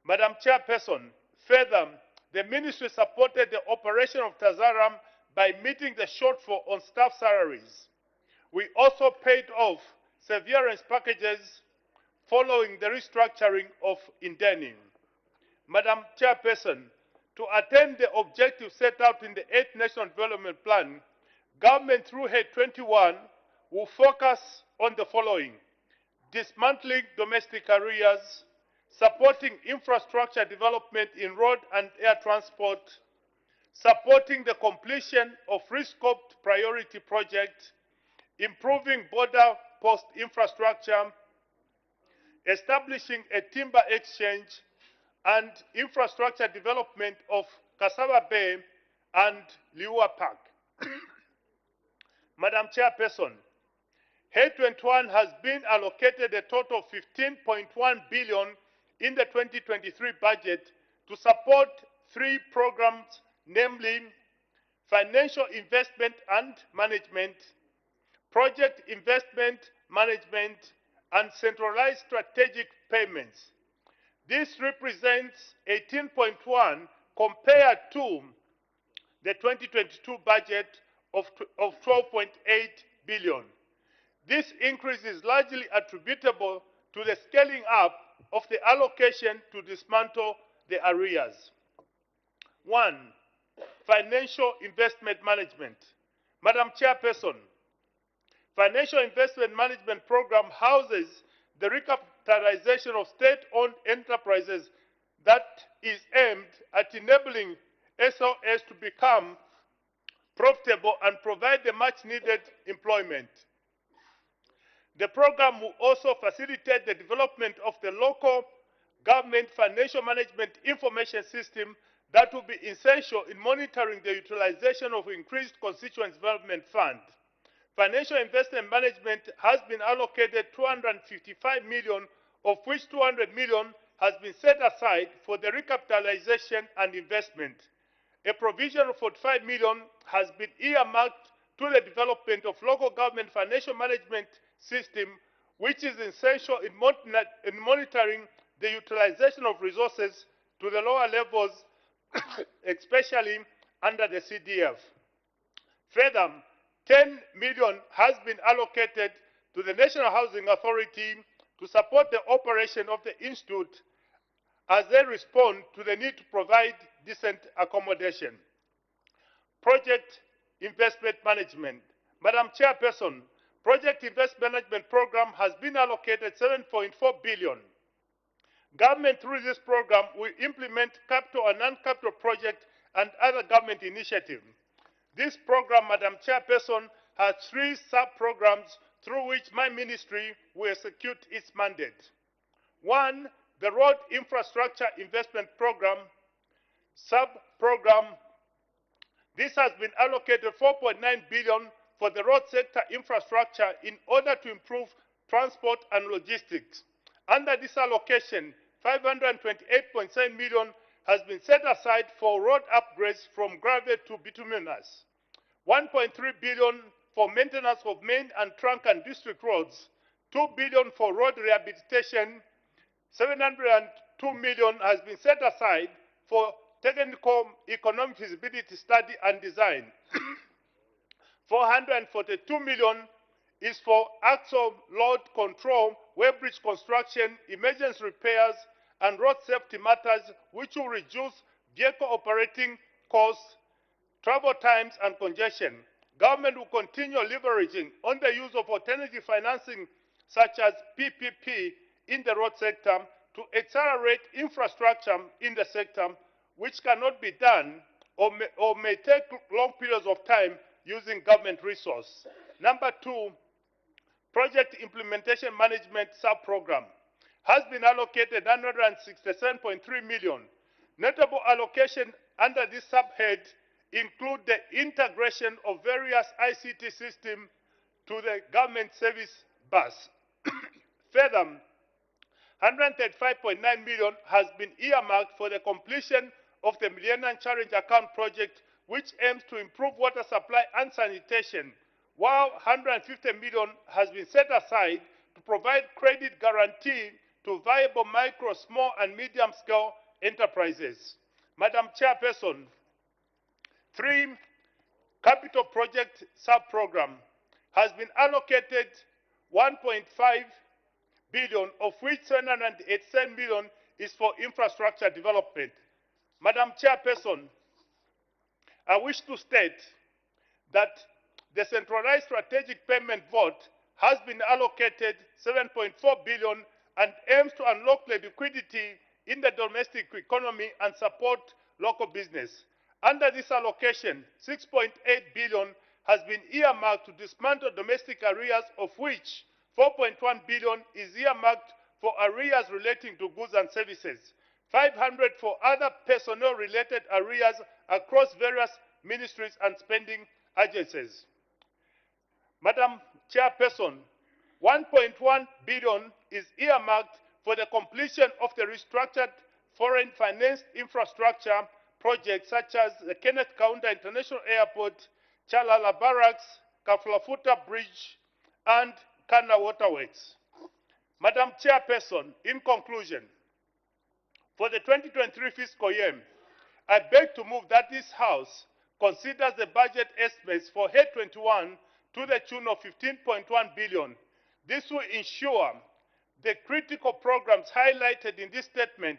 Madam Chairperson, further, the ministry supported the operation of Tazaram by meeting the shortfall on staff salaries. We also paid off severance packages following the restructuring of Indeni. Madam Chairperson, to attain the objectives set out in the 8th National Development Plan, government through Head 21 will focus on the following: dismantling domestic arrears, supporting infrastructure development in road and air transport, supporting the completion of rescoped priority projects, improving border post infrastructure, establishing a timber exchange, and infrastructure development of Cassava Bay and Liua Park. Madam Chairperson, Head 21 has been allocated a total of 15.1 billion in the 2023 budget to support 3 programs, namely financial investment and management, project investment management, and centralized strategic payments. This represents 18.1 compared to the 2022 budget of 12.8 billion. This increase is largely attributable to the scaling up of the allocation to dismantle the arrears. 1. Financial investment management. Madam Chairperson, Financial Investment Management Program houses the recapitalization of state-owned enterprises that is aimed at enabling SOS to become profitable and provide the much-needed employment. The program will also facilitate the development of the local government financial management information system that will be essential in monitoring the utilization of increased constituent development fund. Financial investment management has been allocated 255 million, of which 200 million has been set aside for the recapitalization and investment. A provision of 45 million has been earmarked to the development of local government financial management system, which is essential in monitoring the utilization of resources to the lower levels, especially under the CDF. Further, 10 million has been allocated to the National Housing Authority to support the operation of the Institute as they respond to the need to provide decent accommodation. Project investment management. Madam Chairperson, Project Investment Management Program has been allocated 7.4 billion. Government through this program will implement capital and non-capital projects and other government initiatives. This program, Madam Chairperson, has 3 sub-programs through which my ministry will execute its mandate. 1, the Road Infrastructure Investment Program, sub-program. This has been allocated 4.9 billion for the road sector infrastructure in order to improve transport and logistics. Under this allocation, 528.7 million has been set aside for road upgrades from gravel to bituminous, 1.3 billion for maintenance of main and trunk and district roads, 2 billion for road rehabilitation, 702 million has been set aside for technical economic feasibility study and design. 442 million is for axle load control, weighbridge construction, emergency repairs, and road safety matters, which will reduce vehicle operating costs, travel times, and congestion. Government will continue leveraging on the use of alternative financing such as PPP in the road sector to accelerate infrastructure in the sector, which cannot be done or may take long periods of time using government resource. Number 2, Project Implementation Management Sub-Program. has been allocated 167.3 million. Notable allocation under this subhead include the integration of various ICT systems to the government service bus. Further, 135.9 million has been earmarked for the completion of the Millennium Challenge Account project, which aims to improve water supply and sanitation, while 150 million has been set aside to provide credit guarantee to viable micro, small, and medium-scale enterprises. Madam Chairperson, 3 capital project sub-program has been allocated 1.5 billion, of which 787 million is for infrastructure development. Madam Chairperson, I wish to state that the Centralized Strategic Payment Board has been allocated 7.4 billion and aims to unlock the liquidity in the domestic economy and support local business. Under this allocation, 6.8 billion has been earmarked to dismantle domestic arrears, of which 4.1 billion is earmarked for arrears relating to goods and services, 500 for other personnel-related arrears across various ministries and spending agencies. Madam Chairperson, 1.1 billion is earmarked for the completion of the restructured foreign financed infrastructure projects such as the Kenneth Kaunda International Airport, Chalala Barracks, Kaflafuta Bridge, and Kana Waterworks. Madam Chairperson, in conclusion, for the 2023 fiscal year, I beg to move that this House considers the budget estimates for Head 21 to the tune of 15.1 billion. This will ensure the critical programs highlighted in this statement,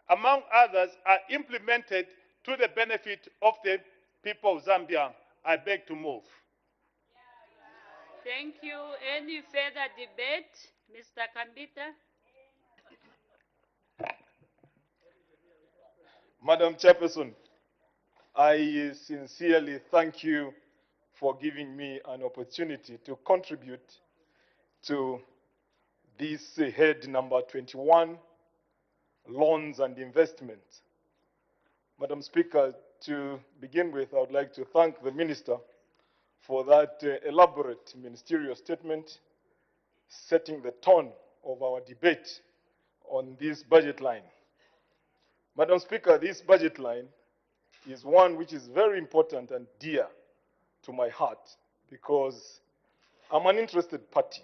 among others, are implemented to the benefit of the people of Zambia. I beg to move. Thank you. Any further debate? Mr. Kambita? Madam Chairperson, I sincerely thank you for giving me an opportunity to contribute to this head number 21, loans and investments. Madam Speaker, to begin with, I would like to thank the Minister for that elaborate ministerial statement setting the tone of our debate on this budget line. Madam Speaker, this budget line is one which is very important and dear to my heart because I'm an interested party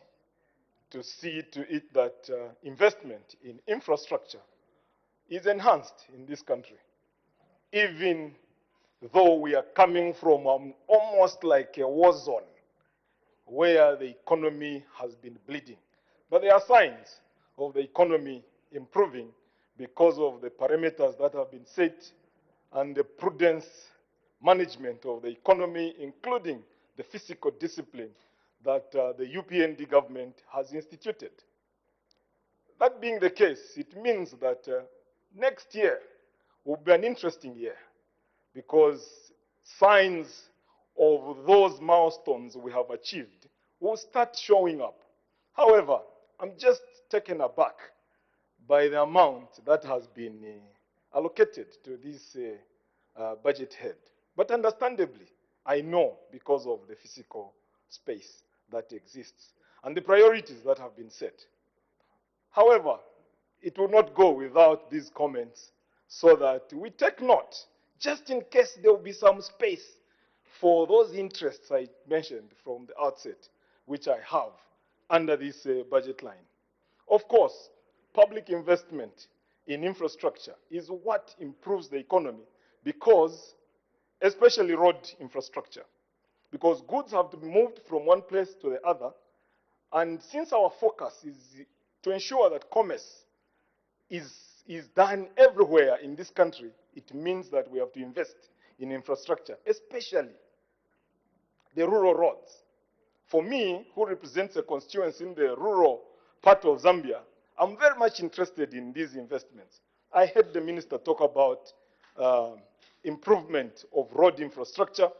to see to it that investment in infrastructure is enhanced in this country, even though we are coming from almost like a war zone where the economy has been bleeding. But there are signs of the economy improving because of the parameters that have been set and the prudence management of the economy, including the fiscal discipline that the UPND government has instituted. That being the case, it means that next year will be an interesting year because signs of those milestones we have achieved will start showing up. However, I'm just taken aback by the amount that has been allocated to this budget head. But understandably, I know because of the physical space that exists and the priorities that have been set. However, it will not go without these comments so that we take note, just in case there will be some space for those interests I mentioned from the outset, which I have under this budget line. Of course, public investment in infrastructure is what improves the economy because, especially road infrastructure, because goods have to be moved from one place to the other. And since our focus is to ensure that commerce is done everywhere in this country, it means that we have to invest in infrastructure, especially the rural roads. For me, who represents a constituency in the rural part of Zambia, I'm very much interested in these investments. I heard the minister talk about improvement of road infrastructure,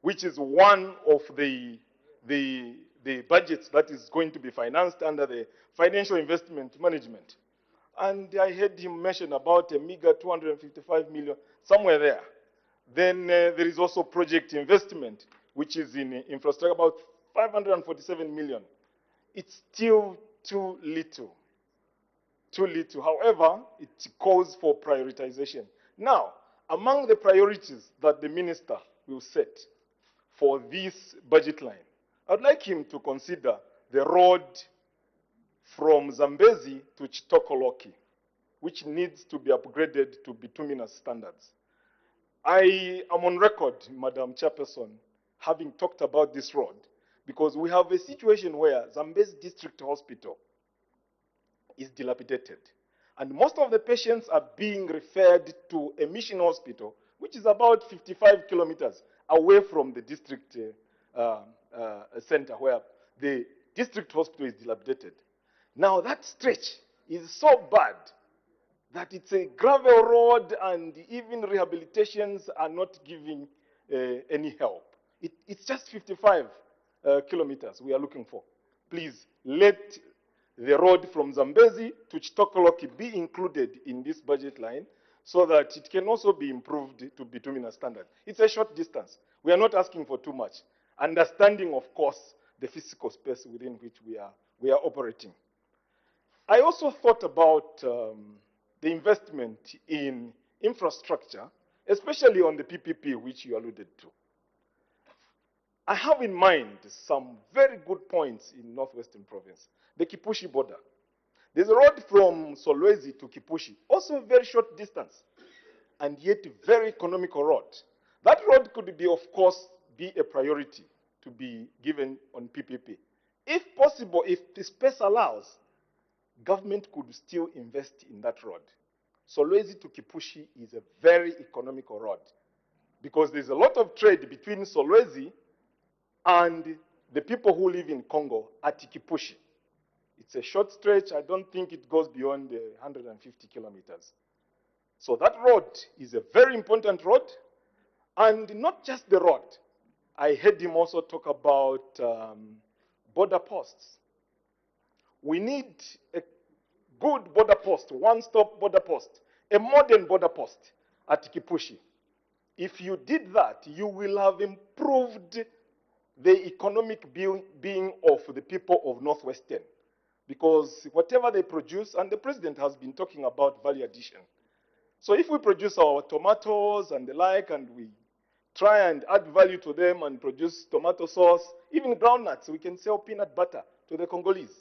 which is one of the the budget that is going to be financed under the financial investment management. And I heard him mention about a meager 255 million, somewhere there. Then there is also project investment, which is in infrastructure, about 547 million. It's still too little. Too little. However, it calls for prioritization. Now, among the priorities that the minister will set for this budget line, I'd like him to consider the road from Zambezi to Chitokoloki, which needs to be upgraded to bituminous standards. I am on record, Madam Chairperson, having talked about this road, because we have a situation where Zambezi District Hospital is dilapidated. And most of the patients are being referred to a mission hospital, which is about 55 kilometers away from the district center, where the district hospital is dilapidated. Now, that stretch is so bad that it's a gravel road, and even rehabilitations are not giving any help. It's just 55 kilometers we are looking for. Please, let the road from Zambezi to Chitokoloki be included in this budget line so that it can also be improved to bituminous standard. It's a short distance. We are not asking for too much. Understanding, of course, the physical space within which we are operating. I also thought about the investment in infrastructure, especially on the PPP, which you alluded to. I have in mind some very good points in Northwestern Province. The Kipushi border. There's a road from Solwezi to Kipushi, also a very short distance, and yet very economical road. That road could be, of course, be a priority to be given on PPP. If possible, if the space allows, government could still invest in that road. Solwezi to Kipushi is a very economical road because there's a lot of trade between Solwezi and the people who live in Congo at Kipushi. It's a short stretch. I don't think it goes beyond 150 kilometers. So that road is a very important road, and not just the road. I heard him also talk about border posts. We need a good border post, one-stop border post, a modern border post at Kipushi. If you did that, you will have improved the economic being of the people of Northwestern. Because whatever they produce, and the president has been talking about value addition. So if we produce our tomatoes and the like, and we try and add value to them and produce tomato sauce, even groundnuts, we can sell peanut butter to the Congolese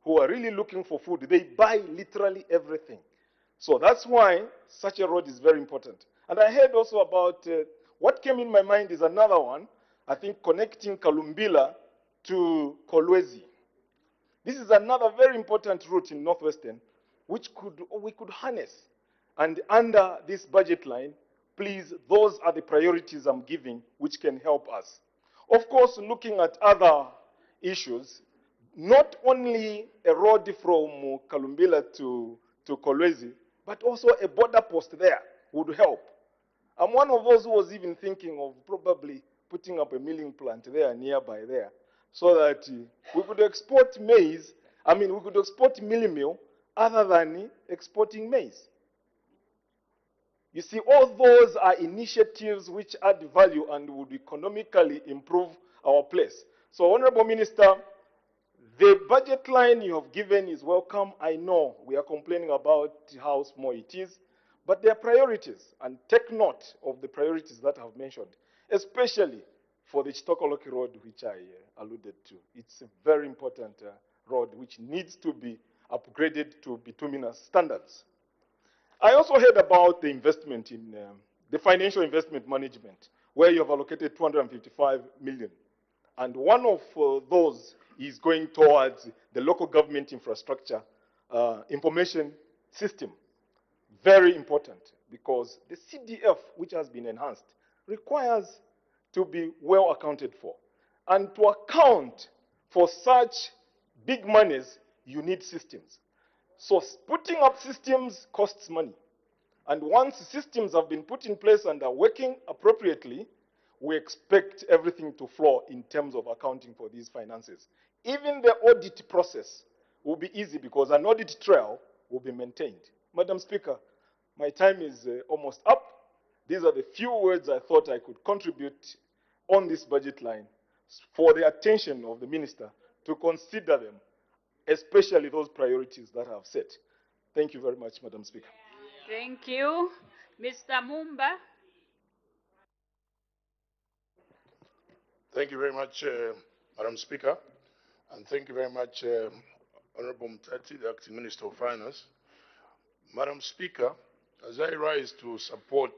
who are really looking for food. They buy literally everything. So that's why such a road is very important. And I heard also about, what came in my mind is another one, I think connecting Kalumbila to Kolwezi. This is another very important route in Northwestern, which we could harness. And under this budget line, please, those are the priorities I'm giving, which can help us. Of course, looking at other issues, not only a road from Kalumbila to Kolwezi, but also a border post there would help. I'm one of those who was even thinking of probably putting up a milling plant there, nearby there, so that we could export maize. I mean, we could export milling meal other than exporting maize. You see, all those are initiatives which add value and would economically improve our place. So, Honorable Minister, the budget line you have given is welcome. I know we are complaining about how small it is, but there are priorities, and take note of the priorities that I have mentioned, especially for the Chitokoloki road, which I alluded to. It's a very important road which needs to be upgraded to bituminous standards. I also heard about the investment in the financial investment management, where you have allocated 255 million. And one of those is going towards the local government infrastructure information system. Very important, because the CDF, which has been enhanced, requires to be well accounted for. And to account for such big monies, you need systems. So putting up systems costs money. And once systems have been put in place and are working appropriately, we expect everything to flow in terms of accounting for these finances. Even the audit process will be easy because an audit trail will be maintained. Madam Speaker, my time is almost up. These are the few words I thought I could contribute on this budget line for the attention of the minister to consider them, especially those priorities that I have set. Thank you very much, Madam Speaker. Thank you. Mr. Mumba. Thank you very much, Madam Speaker, and thank you very much, Honorable Mtati, the Acting Minister of Finance. Madam Speaker, as I rise to support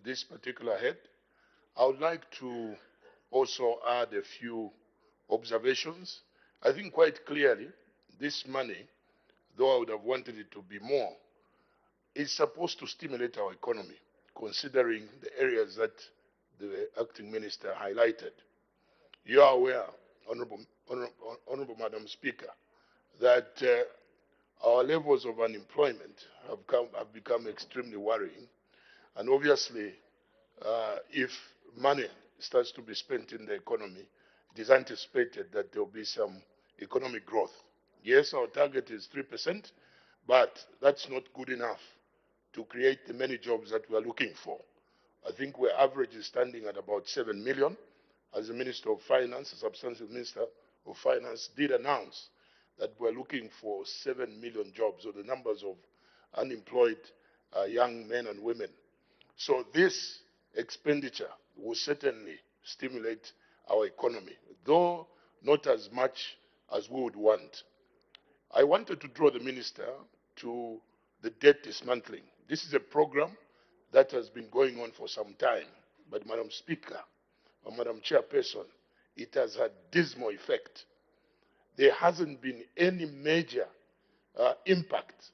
this particular head, I would like to also add a few observations. I think quite clearly this money, though I would have wanted it to be more, is supposed to stimulate our economy, considering the areas that the acting minister highlighted. You are aware, Honorable Madam Speaker, that our levels of unemployment have become extremely worrying. And obviously, if money starts to be spent in the economy, it is anticipated that there will be some economic growth. Yes, our target is 3%, but that's not good enough to create the many jobs that we are looking for. I think our average is standing at about 7 million. As the Minister of Finance, a substantive Minister of Finance, did announce that we're looking for 7 million jobs, or the numbers of unemployed young men and women. So this expenditure will certainly stimulate our economy, though not as much as we would want. I wanted to draw the Minister to the debt dismantling. This is a program that has been going on for some time, but Madam Speaker, or Madam Chairperson, it has had dismal effect. There hasn't been any major impact.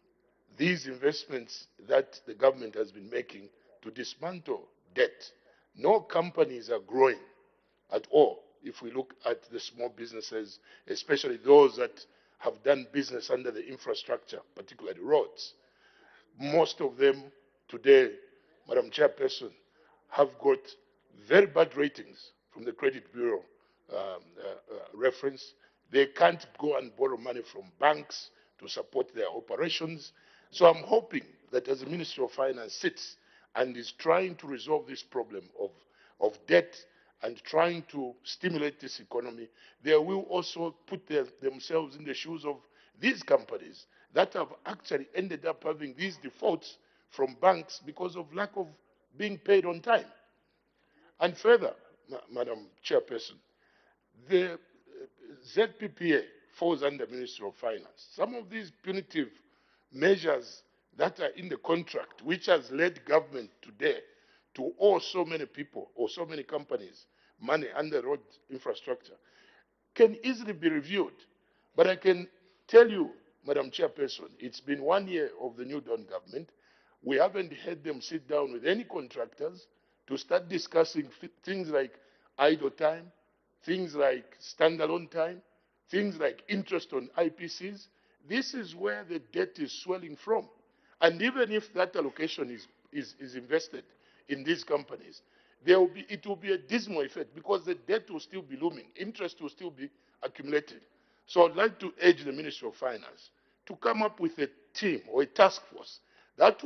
These investments that the government has been making to dismantle debt, no companies are growing at all. If we look at the small businesses, especially those that have done business under the infrastructure, particularly roads, most of them today, Madam Chairperson, have got very bad ratings from the Credit Bureau reference. They can't go and borrow money from banks to support their operations. So I'm hoping that as the Ministry of Finance sits and is trying to resolve this problem of debt and trying to stimulate this economy, they will also put themselves in the shoes of these companies that have actually ended up having these defaults from banks because of lack of being paid on time. And further, Madam Chairperson, the ZPPA falls under Ministry of Finance. Some of these punitive measures that are in the contract, which has led government today to owe so many people or so many companies money under road infrastructure, can easily be reviewed. But I can tell you, Madam Chairperson, it's been 1 year of the New Dawn government. We haven't had them sit down with any contractors to start discussing things like idle time, things like standalone time, things like interest on IPCs. This is where the debt is swelling from. And even if that allocation is invested in these companies, it will be a dismal effect because the debt will still be looming, interest will still be accumulated. So I'd like to urge the Ministry of Finance to come up with a team or a task force that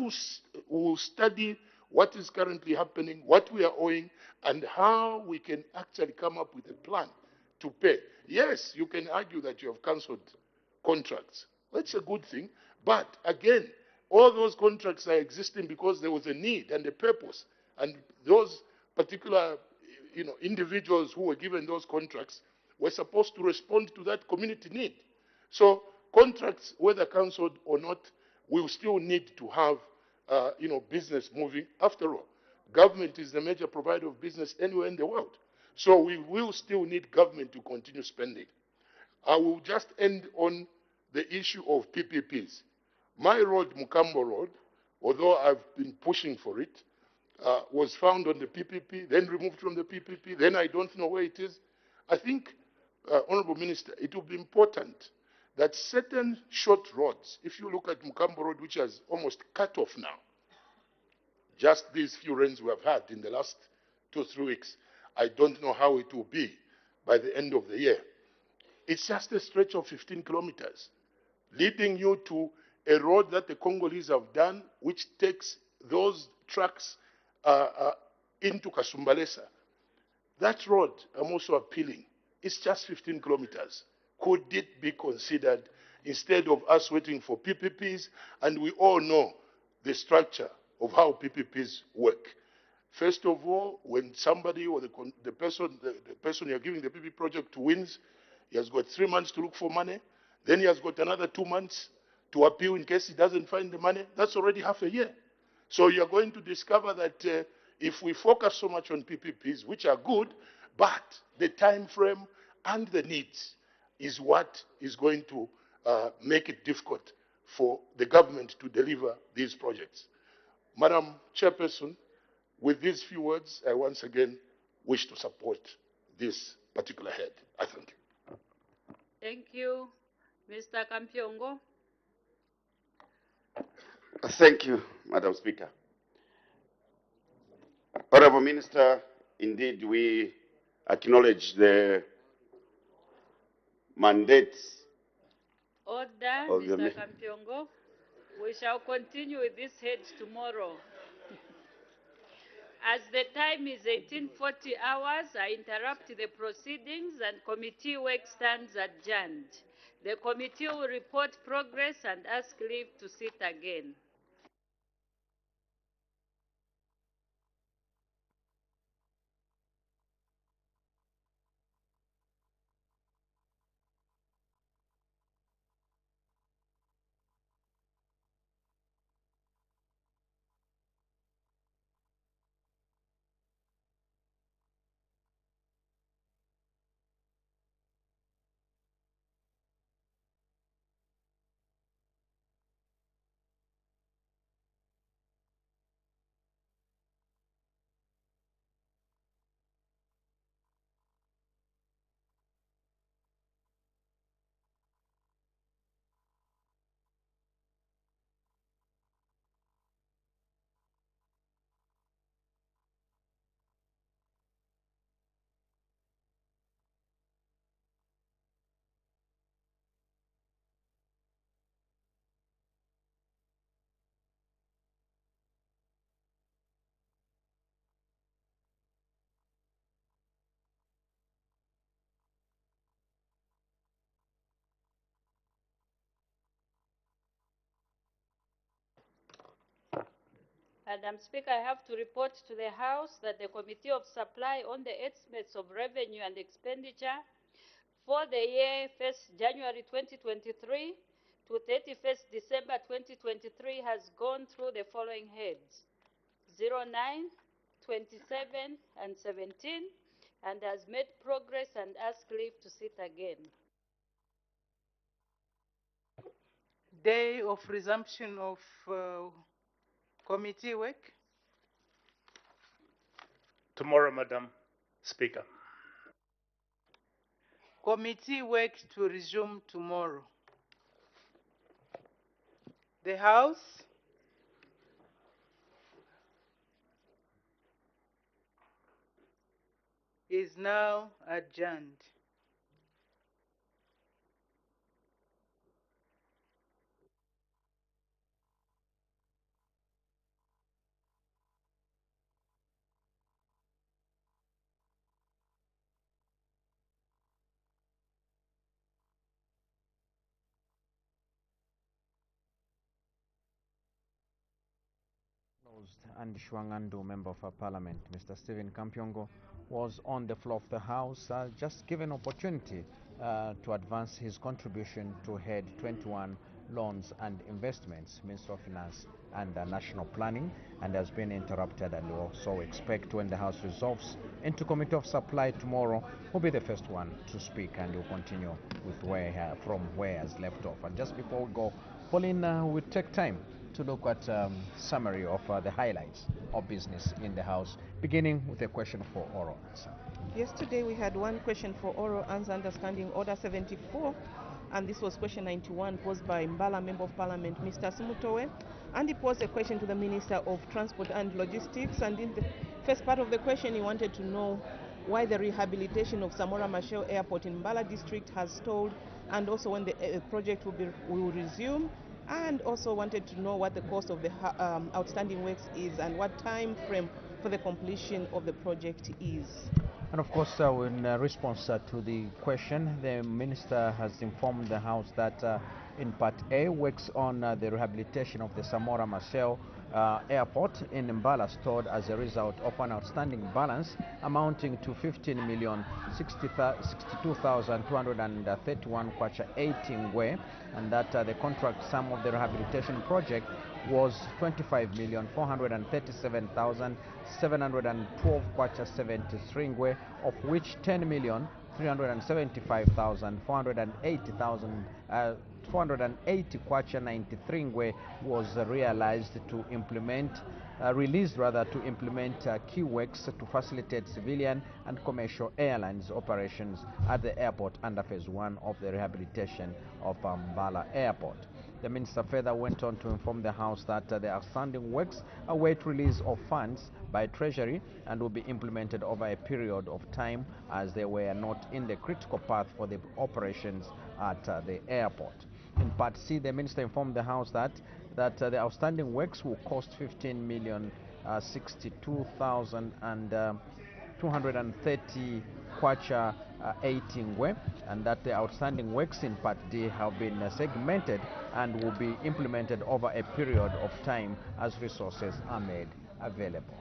will study what is currently happening, what we are owing, and how we can actually come up with a plan to pay. Yes, you can argue that you have cancelled contracts. That's a good thing. But again, all those contracts are existing because there was a need and a purpose. And those particular individuals who were given those contracts were supposed to respond to that community need. So contracts, whether cancelled or not, will still need to have business moving. After all, government is the major provider of business anywhere in the world. So we will still need government to continue spending. I will just end on the issue of PPPs. My road, Mukambo Road, although I've been pushing for it, was found on the PPP, then removed from the PPP, then I don't know where it is. I think, Honorable Minister, it will be important that certain short roads, if you look at Mukambo Road, which has almost cut off now, just these few rains we have had in the last 2 or 3 weeks, I don't know how it will be by the end of the year. It's just a stretch of 15 kilometers, leading you to a road that the Congolese have done, which takes those trucks into Kasumbalesa. That road, I'm also appealing, it's just 15 kilometers. Could it be considered instead of us waiting for PPPs? And we all know the structure of how PPPs work. First of all, when somebody or the person you're giving the PP project to wins, he has got 3 months to look for money. Then he has got another 2 months to appeal in case he doesn't find the money. That's already half a year. So you're going to discover that if we focus so much on PPPs, which are good, but the time frame and the needs is what is going to make it difficult for the government to deliver these projects. Madam Chairperson, with these few words, I once again wish to support this particular head. I thank you. Thank you. Mr. Kampyongo. Thank you, Madam Speaker. Honorable Minister, indeed we acknowledge the mandate Order, of the Mr. Kampyongo. We shall continue with this head tomorrow. As the time is 1840 hours, I interrupt the proceedings and committee work stands adjourned. The committee will report progress and ask leave to sit again. Madam Speaker, I have to report to the House that the Committee of Supply on the estimates of revenue and expenditure for the year 1st January 2023 to 31st December 2023 has gone through the following heads: 09, 27, and 17, and has made progress and asked leave to sit again. Day of resumption of committee work. Tomorrow, Madam Speaker. Committee work to resume tomorrow. The House is now adjourned. And Shwangandu, Member of Parliament, Mr. Stephen Kampyongo, was on the floor of the House, just given opportunity to advance his contribution to Head 21 Loans and Investments, Minister of Finance and National Planning, and has been interrupted. And we also expect when the House resolves into Committee of Supply tomorrow, will be the first one to speak, and will continue with from where he has left off. And just before we go, Pauline, we take time to look at summary of the highlights of business in the House, beginning with a question for oral answer. Yesterday we had one question for oral answer, understanding Order 74, and this was question 91 posed by Mbala, Member of Parliament, Mr. Simutowe, and he posed a question to the Minister of Transport and Logistics, and in the first part of the question he wanted to know why the rehabilitation of Samora Machel Airport in Mbala district has stalled, and also when the project will resume, and also wanted to know what the cost of the outstanding works is and what time frame for the completion of the project is. And of course, in response to the question, the Minister has informed the House that in Part A, works on the rehabilitation of the Samora Machel Airport in Mbala stalled as a result of an outstanding balance amounting to 15,062,231 kwacha 18 ngwe, and that the contract sum of the rehabilitation project was 25,437,712 kwacha 73 ngwe, of which 10,375,480 kwacha 93 ngwe was realized to implement released rather to implement key works to facilitate civilian and commercial airlines operations at the airport under phase 1 of the rehabilitation of Mbala Airport. The Minister further went on to inform the House that the outstanding works await release of funds by Treasury and will be implemented over a period of time, as they were not in the critical path for the operations at the airport. In Part C, the Minister informed the House that the outstanding works will cost 15,062,230 kwacha 18 ngwe, and that the outstanding works in Part D have been segmented and will be implemented over a period of time as resources are made available.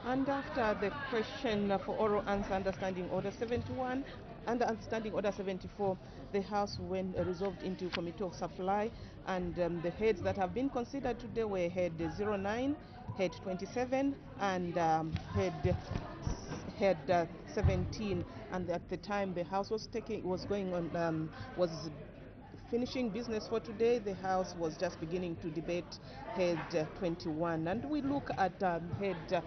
And after the question for oral answer, understanding order 71 and understanding order 74, the House went resolved into committee of supply, and the heads that have been considered today were head 09, head 27, and head 17. And at the time the House was finishing business for today, the House was just beginning to debate head 21, and we look at head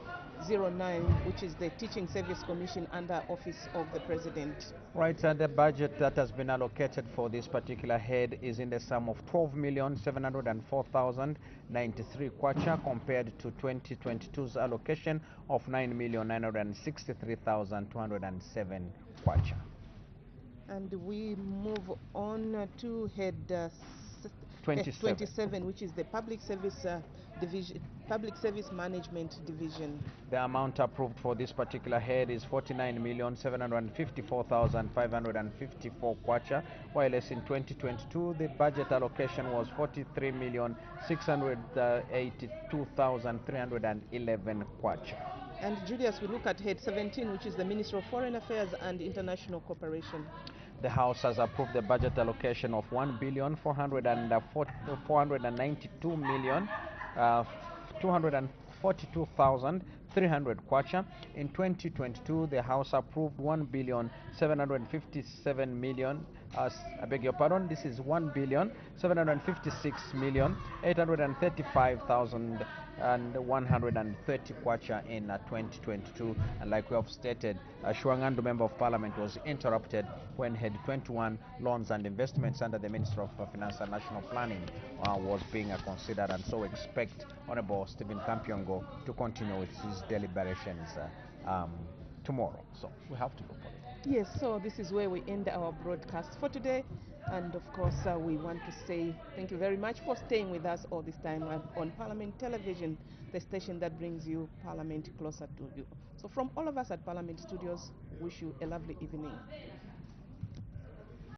09, which is the Teaching Service Commission under Office of the President. Right, and the budget that has been allocated for this particular head is in the sum of 12,704,093 kwacha compared to 2022's allocation of 9,963,207 kwacha. And we move on to head 27, which is the Public Service Division, Public Service Management Division. The amount approved for this particular head is 49,754,554 kwacha, while as in 2022 the budget allocation was 43,682,311 kwacha. And Julius, we look at head 17, which is the Ministry of Foreign Affairs and International Cooperation. The House has approved the budget allocation of 1,492,242,300 kwacha. In 2022, the House approved 1,757,000,000. I beg your pardon. This is 1,756,835,130 kwacha in 2022, and like we have stated, Shuangandu Member of Parliament was interrupted when Head 21 Loans and Investments under the Minister of Finance and National Planning was being considered, and so expect Honorable Stephen Kampyongo to continue with his deliberations tomorrow. So we have to go for it. Yes, so this is where we end our broadcast for today. And of course, we want to say thank you very much for staying with us all this time on Parliament Television, the station that brings you Parliament closer to you. So from all of us at Parliament Studios, wish you a lovely evening.